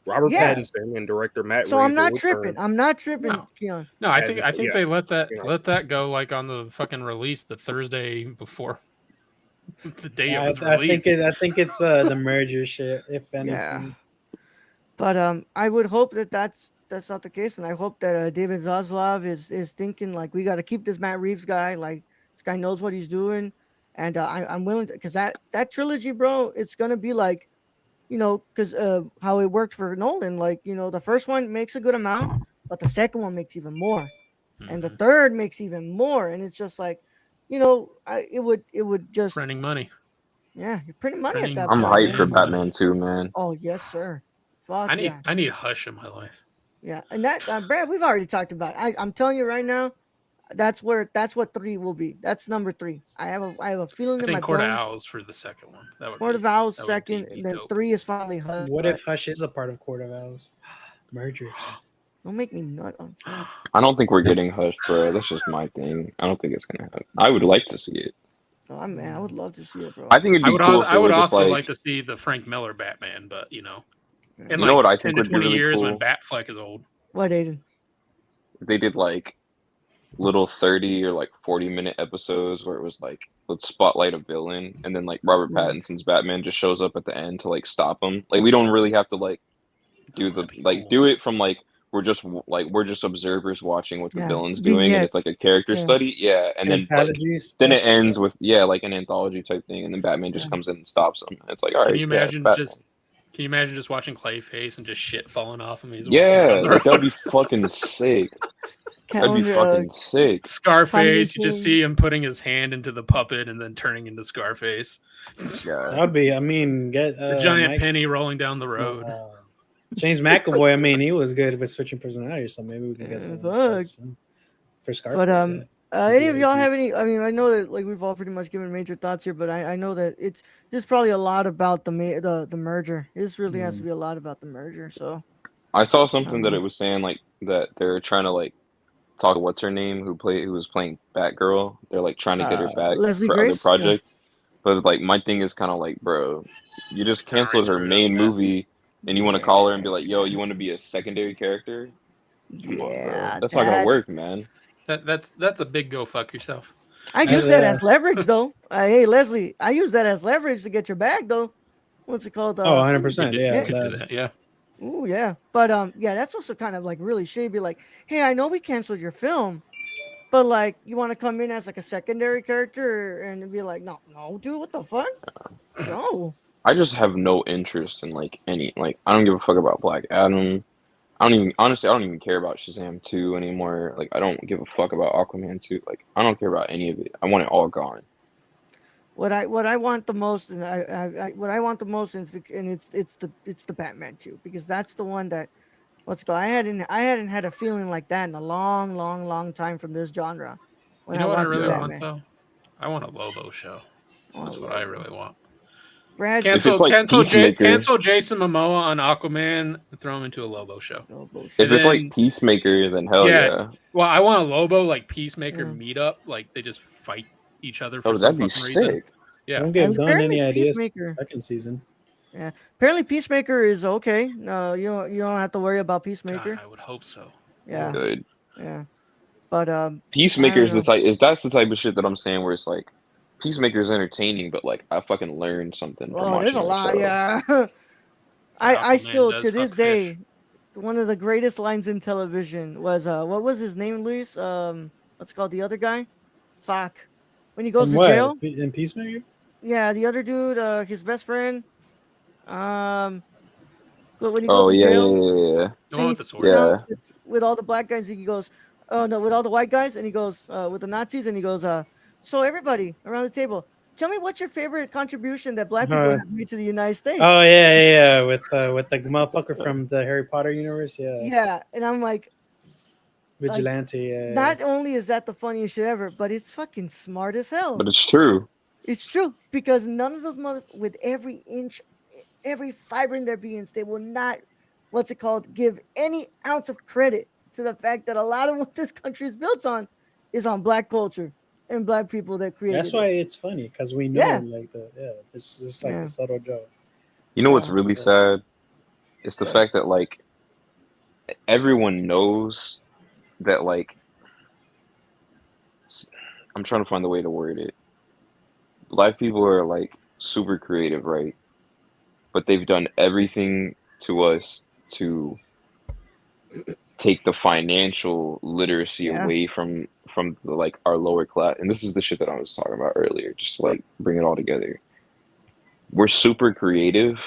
Robert yeah. Pattinson and director Matt So I'm Reeves will not tripping. return I'm not tripping, No, Keon. no. I as think a, I think yeah, they let that you know. let that go like on the fucking release the Thursday before the day it was I think released. I think it's the merger shit. If Yeah, anything, but I would hope that that's not the case, and I hope that David Zaslav is thinking like we got to keep this Matt Reeves guy. Like this guy knows what he's doing, and I'm willing to, because that trilogy, bro, it's gonna be like, because how it worked for Nolan. Like, the first one makes a good amount, but the second one makes even more, and the Mhm. third makes even more, and it's just like, it would just, Printing money, yeah, you're printing money at printing that I'm point, hyped for man. goddamn money. Batman 2, man. Oh yes, sir. I Fuck need yeah, I need Hush in my life. yeah, and that Brad, we've already talked about. I'm telling you right now, that's what 3 will be. That's number 3. I have a feeling I in my think Court of bones. Owls for the second one. Court of Owls That would second, be and then dope. 3 is finally Hush. what But if Hush is a part of Court of Owls? Mergers. don't make me nut on fire. I don't think we're getting Hush, bro. That's just my thing. I don't think it's gonna happen. I would like to see it. Oh man, I would love to see it, bro. I think it'd I be would cool also, if I they would were just also like, like to see the Frank Miller Batman, but in Yeah. you know like what I 10 think to would be 20 really years when cool? Batfleck is old. What, Aiden? If they did like little 30 or like 40-minute episodes where it was like, let's spotlight a villain, and then like Robert Yeah. Pattinson's Batman just shows up at the end to like stop him. Like we don't really have to like Oh, that'd be cool. do it from like we're just observers watching what the Yeah. villain's doing, and it's Vignettes. like a character Yeah. study. Yeah, and then like Anthologies. then it ends with like an anthology type thing, and then Batman just Yeah. comes in and stops him. And it's like, all Can right, you yeah, it's imagine Batman. just watching Clayface and just shit falling off him? He's walking Yeah, down the like that would road. be fucking sick. That'd be Calendar, fucking sick. Scarface, you just Funny see him putting his hand into the puppet and then turning into Scarface. Yeah. That would be. I mean, get The giant Mike, penny rolling down the road. James McAvoy. I mean, he was good with switching personalities, so maybe we can get Yeah, some fuck. for Scarface. But yeah. Any of y'all CBIT. have any? I mean, I know that like we've all pretty much given major thoughts here, but I know that it's just probably a lot about the merger. This really has to be a lot about the merger. So I saw I something don't that it know. was saying like that they're trying to like talk to what's her name who was playing Batgirl. They're like trying to get her back Leslie for other Grace. Yeah. projects. But like my thing is kind of like, bro, you just Kinda already canceled her screwed up, main man. movie, and you want to call her and be like, yo, Yeah. you want to be a secondary character? Come on, bro. Yeah. That's not gonna That work, man. That's a big go fuck yourself. I'd use that as leverage though. Hey Leslie, I use that as leverage to get your bag though. What's it called? Oh, You could 100%. do, Yeah, you Yeah. could do that that. Yeah. Ooh, yeah. But yeah, that's also kind of like really shady. Be like, hey, I know we canceled your film, but like, you want to come in as like a secondary character and be like, no, no, dude, what the fuck? No. I just have no interest in like any like I don't give a fuck about Black Adam. I don't even honestly I don't even care about Shazam 2 anymore. Like I don't give a fuck about Aquaman 2. Like I don't care about any of it. I want it all gone. What I want the most, and what I want the most, is, and it's the Batman too, because that's the one that let's go. I hadn't had a feeling like that in a long, long, long time from this genre. When You I know what I watched the really Yeah. want Batman, though? I want a Lobo show. I want That's a what I Lobo. really want. Brad If it's like Peacemaker, Cancel Jason Momoa on Aquaman and throw him into a Lobo show. Lobo if And show. it's like then Peacemaker, then hell yeah, yeah. well, I want a Lobo like Peacemaker Yeah. meetup, like they just fight each other for Oh, some that'd be fucking reason. sick. Yeah. don't And give Gunn apparently any ideas. Peacemaker. Second season. Yeah. Apparently Peacemaker is okay. No, you don't have to worry about God, Peacemaker. I would hope so. Yeah. Good. Yeah. But I Peacemaker don't is the know. type is that's the type of shit that I'm saying where it's like Peacemaker is entertaining, but like I fucking learned something from Oh, there's a watching that lot. show. Yeah. That I Aquaman still does to this fuck fish. day, one of the greatest lines in television was what was his name, Luis? What's it called, the other guy? Fuck. When he goes From to what? jail? In Peacemaker? Yeah, the other dude, his best friend. Um when he goes Oh to yeah, jail yeah, yeah, yeah. The and one he's with the sword. down Yeah. with all the black guys, and he goes, oh no, with all the white guys, and he goes, with the Nazis, and he goes, so everybody around the table, tell me what's your favorite contribution that black people Uh, have made to the United States? oh yeah. With the motherfucker from the Harry Potter universe. Yeah, Yeah, and I'm like, Vigilante. Yeah. not only is that the funniest shit ever, but it's fucking smart as hell. But it's true. It's true because none of those with every inch, every fiber in their beings, they will not, what's it called, give any ounce of credit to the fact that a lot of what this country is built on is on black culture and black people that That's created why it. it's funny because we know Yeah, like the it's just like a yeah, subtle joke. You know what's yeah. really Yeah. sad? It's the But fact that like everyone knows that like I'm trying to find the way to word it. Black people are like super creative, right? But they've done everything to us to take the financial literacy yeah, away from the, like our lower class. And this is the shit that I was talking about earlier. Just to, like bring it all together. We're super creative,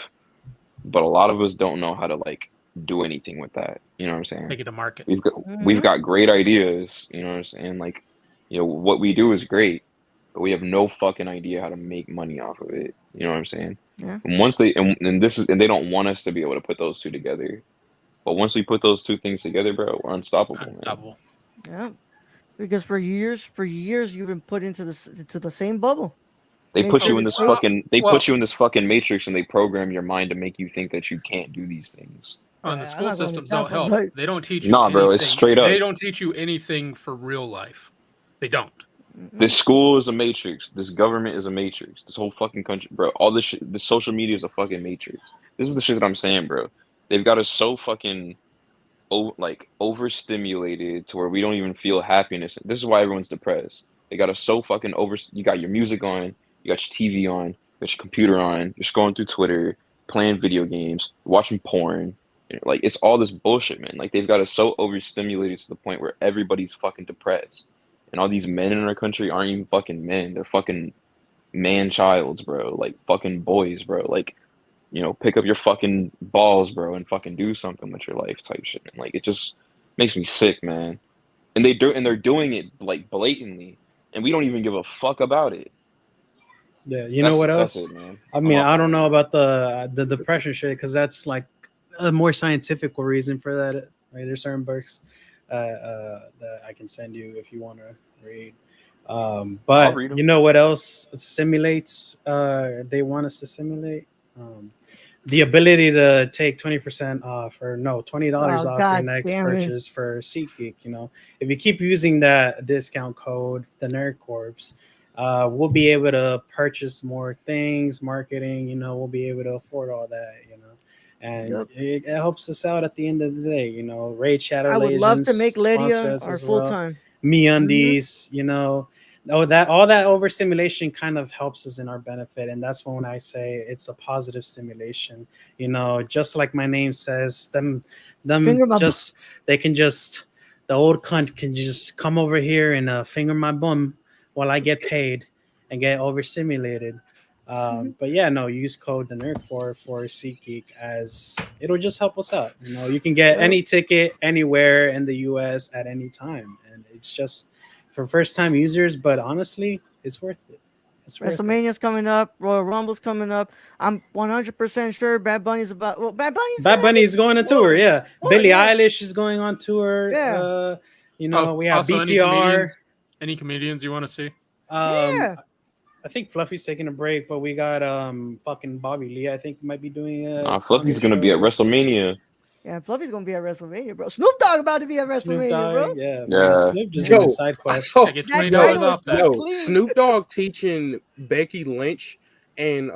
but a lot of us don't know how to like do anything with that. You know what I'm saying? Take it to market. We've hmm got great ideas, you know what I'm saying? Like, what we do is great, but we have no fucking idea how to make money off of it. You know what I'm saying? yeah, And once they and this is and they don't want us to be able to put those two together. But once we put those two things together, bro, we're unstoppable, man. Unstoppable. yeah. Because for years, you've been put into the same bubble. They Make put sure Oh, you in to this stay. fucking they well, put you in this fucking matrix and they program your mind to make you think that you can't do these things. and the I'm school not going to systems don't that far, help. but They don't teach you Nah, bro, it's anything. straight They up. don't teach you anything for real life. They don't. This school is a matrix. This government is a matrix. This whole fucking country, bro. All this shit, the social media is a fucking matrix. This is the shit that I'm saying, bro. They've got us so fucking like overstimulated to where we don't even feel happiness. This is why everyone's depressed. They got us so fucking over. You got your music on, you got your TV on, you got your computer on. You're scrolling through Twitter, playing video games, watching porn. Like it's all this bullshit, man. Like they've got us so overstimulated to the point where everybody's fucking depressed. And all these men in our country aren't even fucking men. They're fucking man-childs, bro. Like fucking boys, bro. Like, pick up your fucking balls, bro, and fucking do something with your life type shit. And like it just makes me sick, man. And they're doing it like blatantly, and we don't even give a fuck about it. Yeah, you know what That's else? it, man. I I'm mean, off I that don't know one. about the depression shit because that's like a more scientific reason for that. Like, there's certain books that I can send you if you want to read. I'll But read you them. know what else simulates? They want us to simulate the ability to take 20% off, or no, $20 Oh off your god next damn it. purchase for SeatGeek. You know, if you keep using that discount code, the Nerd Corps, we'll be able to purchase more things, marketing. You know, we'll be able to afford all that. You know. And Yep. it helps us out at the end of the day. You know, Raid Shadow I would love Legends to make sponsor Lydia us our as full well. time. Me Mm-hmm. undies, you know, oh, that all that overstimulation kind of helps us in our benefit, and that's when I say it's a positive stimulation. You know, just like my name says, them Finger my butt. just they can just the old cunt can just come over here and finger my bum while I get paid and get overstimulated. But yeah, no, use code the Nerdcore for SeatGeek, as it'll just help us out. You know, you can get Yep. any ticket anywhere in the US at any time, and it's just for first time users. But honestly, it's worth it. It's worth it. WrestleMania's coming up. Royal Rumble's coming up. I'm 100% sure Bad Bunny's about. Well, Bad Bunny's Bad gonna have Bunny is his going on tour. woo. Yeah, Oh Billie yeah, Eilish is going on tour. yeah, You Oh, know, we have also BTR. any comedians you want to see? Um, yeah. I think Fluffy's taking a break, but we got fucking Bobby Lee. I think he might be doing a Nah, comedy Fluffy's gonna be at show. WrestleMania. Yeah, Fluffy's gonna be at WrestleMania, bro. Snoop Dogg about to be at Snoop WrestleMania, bro. Dogg, yeah, man. Yeah. Snoop just Yeah. doing Yo, side I quests. saw I get That $20 title is off too that. clean. Snoop Dogg teaching Becky Lynch and Did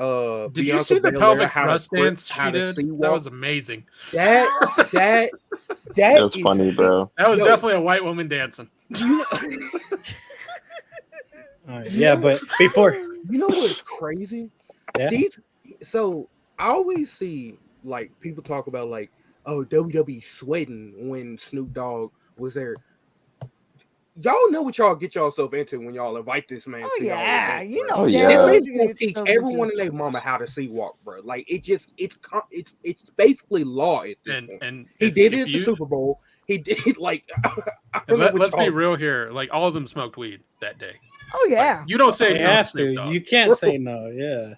you Bianca see the Belair pelvic thrust dance how she to did? sea That walk. was amazing. That that That that was is funny, bro. That was yo. definitely a white woman dancing. You know, All right, you yeah, know, but before, you know what's crazy? yeah, These so I always see like people talk about like, oh, WWE sweating when Snoop Dogg was there. Y'all know what y'all get yourself into when y'all invite this man Oh to y'all yeah, event, you bro. know Oh damn This well yeah. what man's you're gonna gonna get teach yourself into. everyone and their mama how to sea walk, bro. Like it's basically law at this point. And He did it if at the you Super Bowl. He did like I and don't know what let's be y'all real here, like all of them smoked weed that day. Oh Like yeah, you don't say they no to have Snoop to. Dogg. You can't bro. say no. Yeah.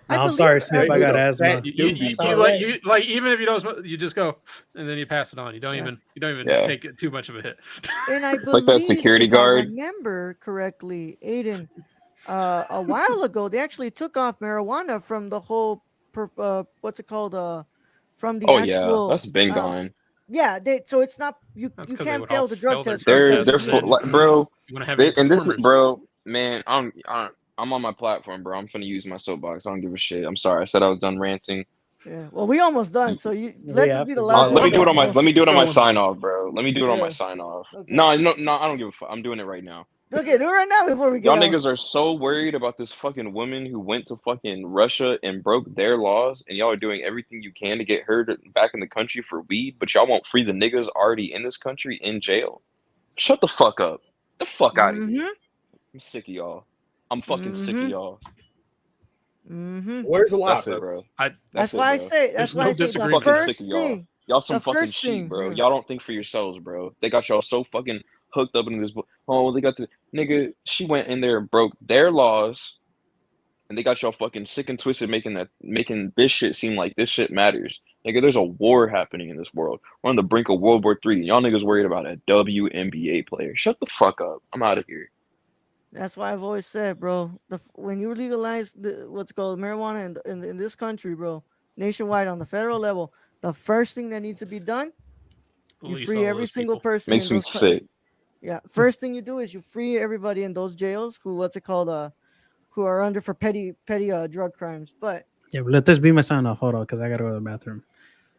I No, I'm believe. sorry, I Snoop. I Hey, got believe. that asthma. dude, That's all bro. right. You like even if you don't smoke, you just go and then you pass it on. Yeah, You don't even Yeah. take it too much of a hit. and I It's like that believe security if I guard. remember correctly, Aiden, a while ago they actually took off marijuana from the whole. What's it called? From the Oh yeah, actual. that's been gone. Yeah, so it's not you. That's You because they can't would all fail the drug fail their test for it drug because test, They're of and full, weed. then like, bro. you want to have any And this is, performers. bro, man. I'm on my platform, bro. I'm finna use my soapbox. I don't give a shit. I'm sorry. I said I was done ranting. Yeah. Well, we almost done, so you We let this have be to the do last it. Let me one, do it then, on my bro. let me do it on my Going. sign off, bro. Let me do it on my Yeah. sign off. Okay. No, I don't give a fuck. I'm doing it right now. Okay, do it right now before we get Y'all out. niggas are so worried about this fucking woman who went to fucking Russia and broke their laws, and y'all are doing everything you can to get her back in the country for weed, but y'all won't free the niggas already in this country in jail. Shut the fuck up. The fuck out of here. Mm-hmm. I'm sick of y'all. I'm fucking sick of Mm-hmm. y'all. Mm-hmm. Where's the lie, That's it, bro? bro. I That's That's it, why I bro. say. That's there's why no I say I'm the fucking disagreement. sick first of y'all. thing. Y'all The some fucking first sheep, thing. bro. Yeah. Y'all don't think for yourselves, bro. They got y'all so fucking hooked up in this. Oh, they got the nigga. She went in there and broke their laws, and they got y'all fucking sick and twisted, making this shit seem like this shit matters. Nigga, there's a war happening in this world. We're on the brink of World War III. Y'all niggas worried about a WNBA player. Shut the fuck up. I'm out of here. That's why I've always said, bro. When you legalize what's called marijuana in this country, bro, nationwide on the federal level, the first thing that needs to be done, you Release free all every those single people. person in Makes me those. sick. Yeah, first thing you do is you free everybody in those jails who what's it called who are under for petty drug crimes. But Yeah, but let this be my sign off. Hold on, because I gotta go to the bathroom.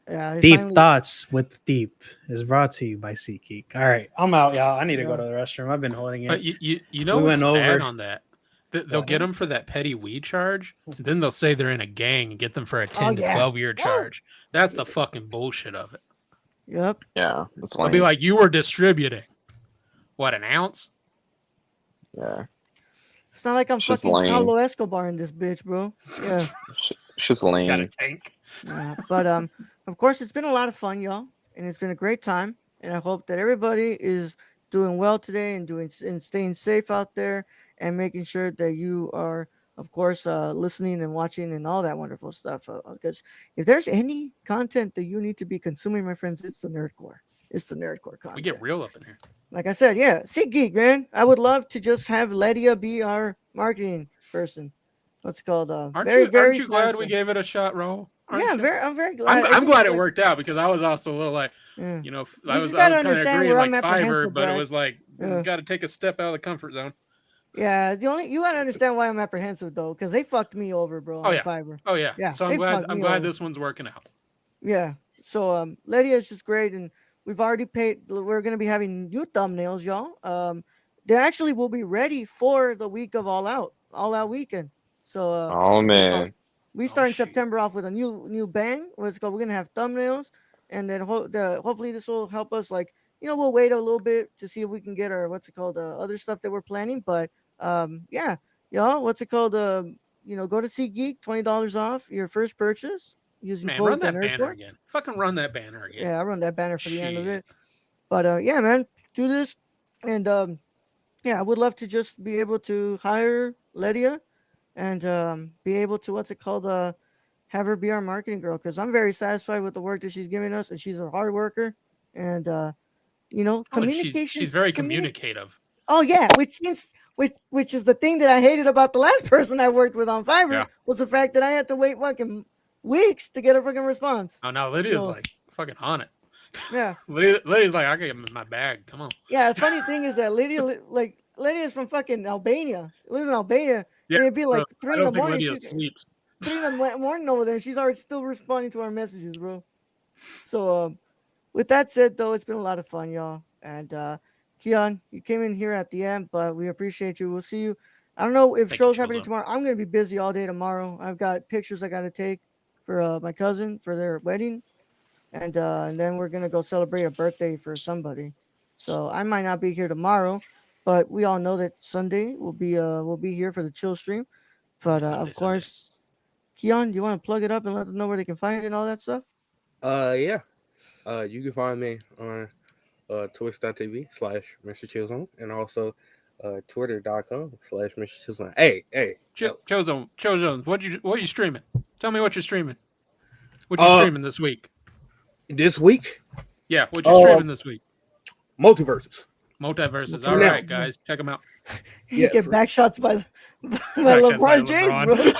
yeah, I Deep finally. Thoughts with Deep is brought to you by SeatGeek. All right, I'm out, y'all. I need to go Yeah. to the restroom. I've been holding it. But you know We what's went bad over. on that? They'll What? get them for that petty weed charge. Then they'll say they're in a gang and get them for a Oh 10 to yeah. 12-year Woo! charge. That's the fucking bullshit of it. Yep. Yeah, that's They'll be lame. like, you were distributing what, an ounce? Yeah, It's not like I'm shit's fucking lame. Pablo Escobar in this bitch, bro. Yeah. Shit's Got a lame. tank. Nah, but of course, it's been a lot of fun, y'all, and it's been a great time. And I hope that everybody is doing well today and staying safe out there and making sure that you are, of course, listening and watching and all that wonderful stuff. Because if there's any content that you need to be consuming, my friends, it's the nerdcore. It's the nerdcore We get content. real up in here. like I said, yeah, SeatGeek, man. I would love to just have Lydia be our marketing person. What's it called? Very, Aren't very you glad we satisfying. gave it a shot, Ro? Yeah, Aren't you? I'm very glad. It's I'm just glad it like, worked out because I was also a little like, yeah. I You just I gotta was kind of understand agreeing where I'm like Fiverr, apprehensive, but it Brad. was like Yeah. got to take a step out of the comfort zone. Yeah, the only you gotta understand why I'm apprehensive though, because they fucked me over, bro, Oh on yeah, Fiverr. oh yeah. Yeah, So they fucked I'm me glad over. this one's working out. Yeah. So Lydia is just great, and we've already paid. We're gonna be having new thumbnails, y'all. They actually will be ready for the week of All Out weekend. So Oh so man. we Oh start in shit, September off with a new bang. What's called? We're gonna have thumbnails, and then hopefully this will help us. Like we'll wait a little bit to see if we can get our what's it called other stuff that we're planning. But yeah, y'all, what's it called? Go to SeatGeek, $20 off your first purchase using man, run code the that banner Nerdcore. again. Fucking run that banner again. Yeah, I run that banner for the end of Shit. it. But yeah, man, do this, and yeah, I would love to just be able to hire Lydia and be able to what's it called have her be our marketing girl because I'm very satisfied with the work that she's giving us, and she's a hard worker, and Oh, and she's very communicative. Oh yeah, which is the thing that I hated about the last person I worked with on Fiverr Yeah. was the fact that I had to wait fucking weeks to get a fucking response. Oh, now Lydia's So like fucking on it. yeah, Lydia's like, I got him in my bag. Come on. yeah. The funny thing is that Lydia's from fucking Albania, lives in Albania, Yeah. and it'd be So like I three in the don't think morning. Lydia She's sleeps. 3 in the morning over there, and she's already still responding to our messages, bro. So with that said, though, it's been a lot of fun, y'all. And Keon, you came in here at the end, but we appreciate you. We'll see you. I don't know if Thank you, show's happening Chozo. tomorrow. I'm gonna be busy all day tomorrow. I've got pictures I gotta take for my cousin for their wedding, and then we're gonna go celebrate a birthday for somebody. So I might not be here tomorrow, but we all know that Sunday will be here for the chill stream. But Sunday, of Sunday. course, Keon, do you want to plug it up and let them know where they can find it and all that stuff? Yeah. You can find me on twitch.tv/Mr. Chillzone and also twitter.com/Mr. Chillzone. Hey, yo. Chozo, what you streaming? Tell me what you're streaming. What you Uh, streaming this week? this week, Yeah, what you uh, streaming this week? multiverses Multiverses. All for Multiverse. now. right, guys, check them out. You Yeah, get back shots by by Backshot by LeBron James, bro. LeBron.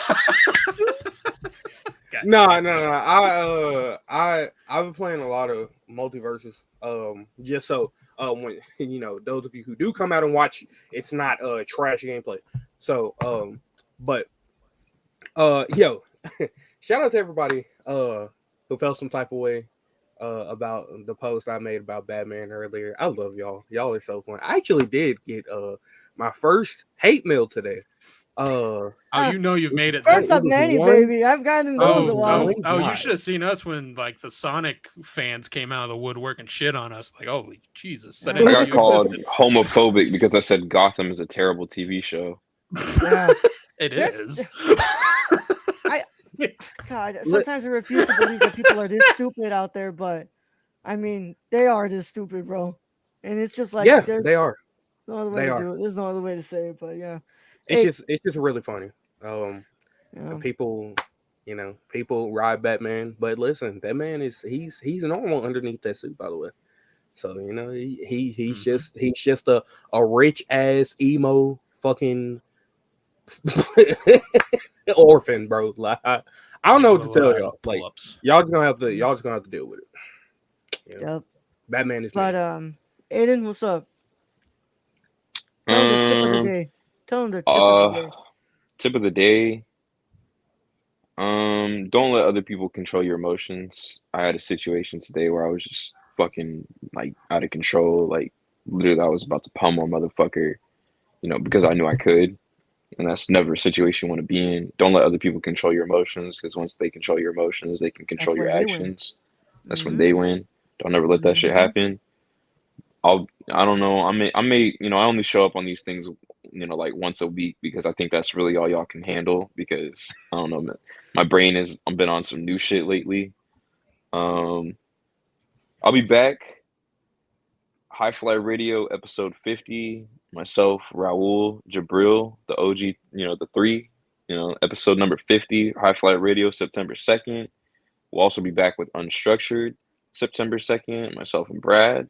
God no, damn no, it. no. I've been playing a lot of multiverses. Just so when those of you who do come out and watch, it's not trash gameplay. So but yo, shout out to everybody who felt some type of way about the post I made about Batman earlier. I love y'all. Y'all are so fun. I actually did get my first hate mail today. Uh, Oh, you know you've made it First then. it up, was Nanny, one. baby. I've gotten It those was a Oh, while. one oh, oh! You guy. should have seen us when like the Sonic fans came out of the woodwork and shit on us. Like, holy Jesus! I Yeah, I didn't know got you called existed. homophobic because I said Gotham is a terrible TV show. yeah. It There's, is. I, God, sometimes I refuse to believe that people are this stupid out there, but I mean, they are this stupid, bro. And it's just like Yeah, there's they are. no other way They to are. do it. There's no other way to say it, but yeah. It's Hey, just really funny. yeah, People, people ride Batman, but listen, that man he's normal underneath that suit, by the way. So Mhm. he's just a rich ass emo fucking orphan, bro. Like I don't Man know what with to a tell lot of y'all. Like pull-ups. mm, y'all just gonna have to deal with it. yep. Batman is But me. Aiden, what's up? Tell him the tip of the Um, day. Tell him the tip of the uh, day. tip of the day. Don't let other people control your emotions. I had a situation today where I was just fucking like out of control. Like literally, I was about to pummel a motherfucker, because I knew I could. And that's never a situation you want to be in. Don't let other people control your emotions because once they control your emotions, they can That's control your where they win. actions. That's when Mm-hmm. they win. Don't ever let that shit Mm-hmm. happen. I don't know. I only show up on these things, like once a week because I think that's really all y'all can handle because I don't know, man. My brain is I've been on some new shit lately. Um, I'll be back. High Fly Radio episode 50. Myself, Raul, Jabril, the OG, the three, episode number 50, High Fly Radio, September 2nd. We'll also be back with Unstructured September 2nd, myself and Brad.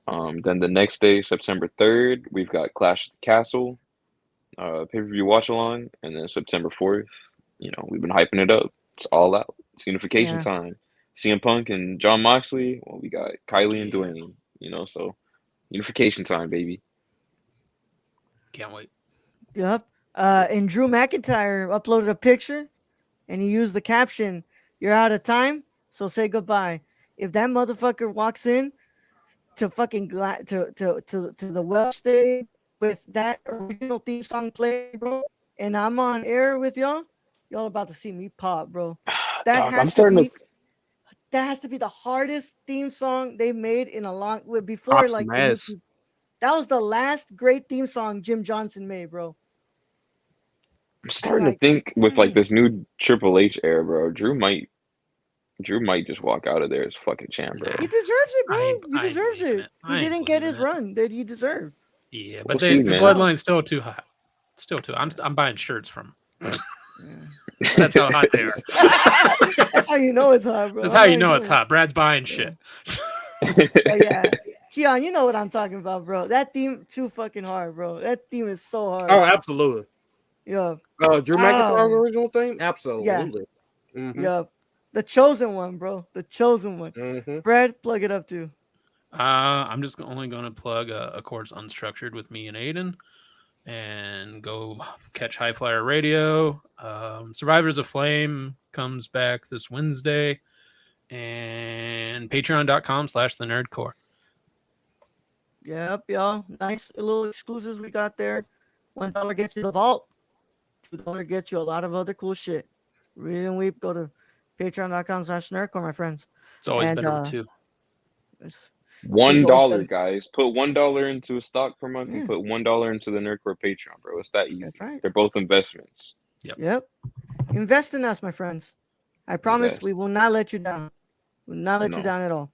Then the next day, September 3rd, we've got Clash of the Castle, pay-per-view watch along, and then September 4th, we've been hyping it up. It's all out. It's unification Yeah. time. CM Punk and John Moxley. Well, we got Kylie and Yeah. Dwayne. So unification time, baby. Can't wait. Yep. And Drew McIntyre uploaded a picture and he used the caption, "You're out of time, so say goodbye." If that motherfucker walks in to fucking to the Welsh Stadium with that original theme song playing, bro, and I'm on air with y'all about to see me pop, bro. That Dog, I'm has to starting to. be that has to be the hardest theme song they made in a long before Pop some like the new ass. people. That was the last great theme song Jim Johnson made, bro. I'm And starting to like, think with like mm, this new Triple H era, bro. Drew might just walk out of there as fucking champ, bro. Nah, he deserves it, bro. He I ain't deserves believing it. it. He I ain't didn't get believing his it. run that he deserved. Yeah, We'll but see, the man. bloodline's still too hot. Still too. I'm buying shirts from. Yeah. That's how hot they are. That's how you know it's hot, bro. That's I'm how not you even know it's going. hot. Brad's buying Yeah. shit. But yeah, Keon, you know what I'm talking about, bro. That theme too fucking hard, bro. That theme is so Oh, hard. absolutely. Yeah. Drew Oh McIntyre's man. original theme? Yeah. Absolutely. Mm-hmm. Yeah. The chosen one, bro. The chosen one. Mm-hmm. Brad, plug it up too. I'm just only going to plug a course Unstructured with me and Aiden, and go catch High Flyer Radio. Survivors of Flame comes back this Wednesday, and patreon.com/the nerdcore. Yep, y'all. Nice little exclusives we got there. $1 gets you the vault. $2 gets you a lot of other cool shit. Read and weep. Go to patreon.com/nerdcore, my friends. It's always And better with two. it's, two's one always dollar, better. guys. Put $1 into a stock per month and Yeah, put $1 into the Nerdcore Patreon, bro. It's that that's easy. right. They're both investments. Yep. Invest in us, my friends. I promise we Invest. will not let you down. We will not let you No. down at all.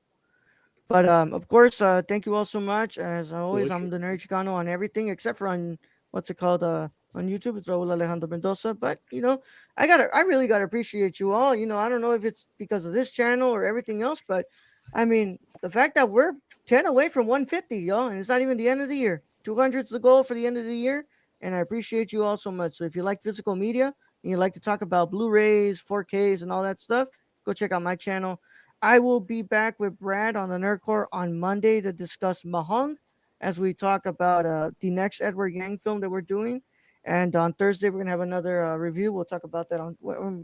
But of course, thank you all so much. As always, I'm Delicious. the Nerd Chicano on everything except for on what's it called on YouTube. It's Raul Alejandro Mendoza. But I really gotta appreciate you all. I don't know if it's because of this channel or everything else, but I mean the fact that we're 10 away from 150, y'all, and it's not even the end of the year. 200 is the goal for the end of the year, and I appreciate you all so much. So if you like physical media and you like to talk about Blu-rays, 4Ks, and all that stuff, go check out my channel. I will be back with Brad on the Nerdcore on Monday to discuss Mahong as we talk about the next Edward Yang film that we're doing. And on Thursday, we're going to have another review. We'll talk about that on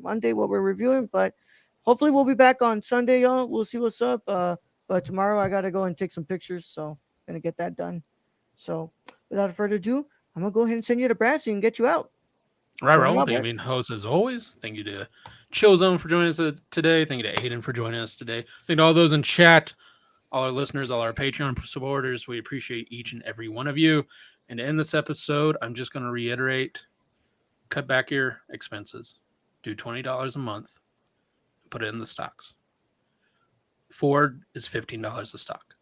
Monday, what we're reviewing. But hopefully, we'll be back on Sunday, y'all. We'll see what's up. But tomorrow, I got to go and take some pictures. So, going to get that done. So, without further ado, I'm going to go ahead and send you to Brad so you can get you out. Right, Tell him Raul. what, Thank you, Brad. being host as always. Thank you to Chill Zone for joining us today. Thank you to Aiden for joining us today. Thank you to all those in chat, all our listeners, all our Patreon supporters. We appreciate each and every one of you. And to end this episode, I'm just going to reiterate: cut back your expenses. Do $20 a month. And put it in the stocks. Ford is $15 a stock.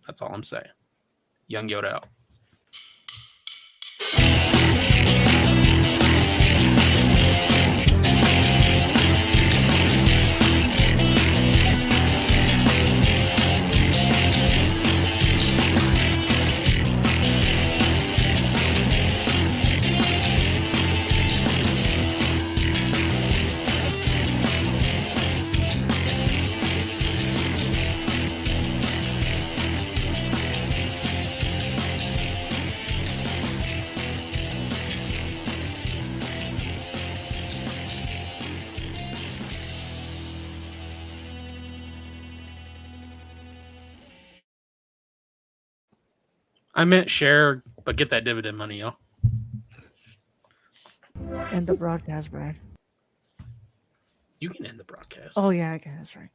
That's all I'm saying. Young Yoda out. I meant share, but get that dividend money, yo. End the broadcast, Brad. You can end the broadcast. Oh, yeah, I can. That's right.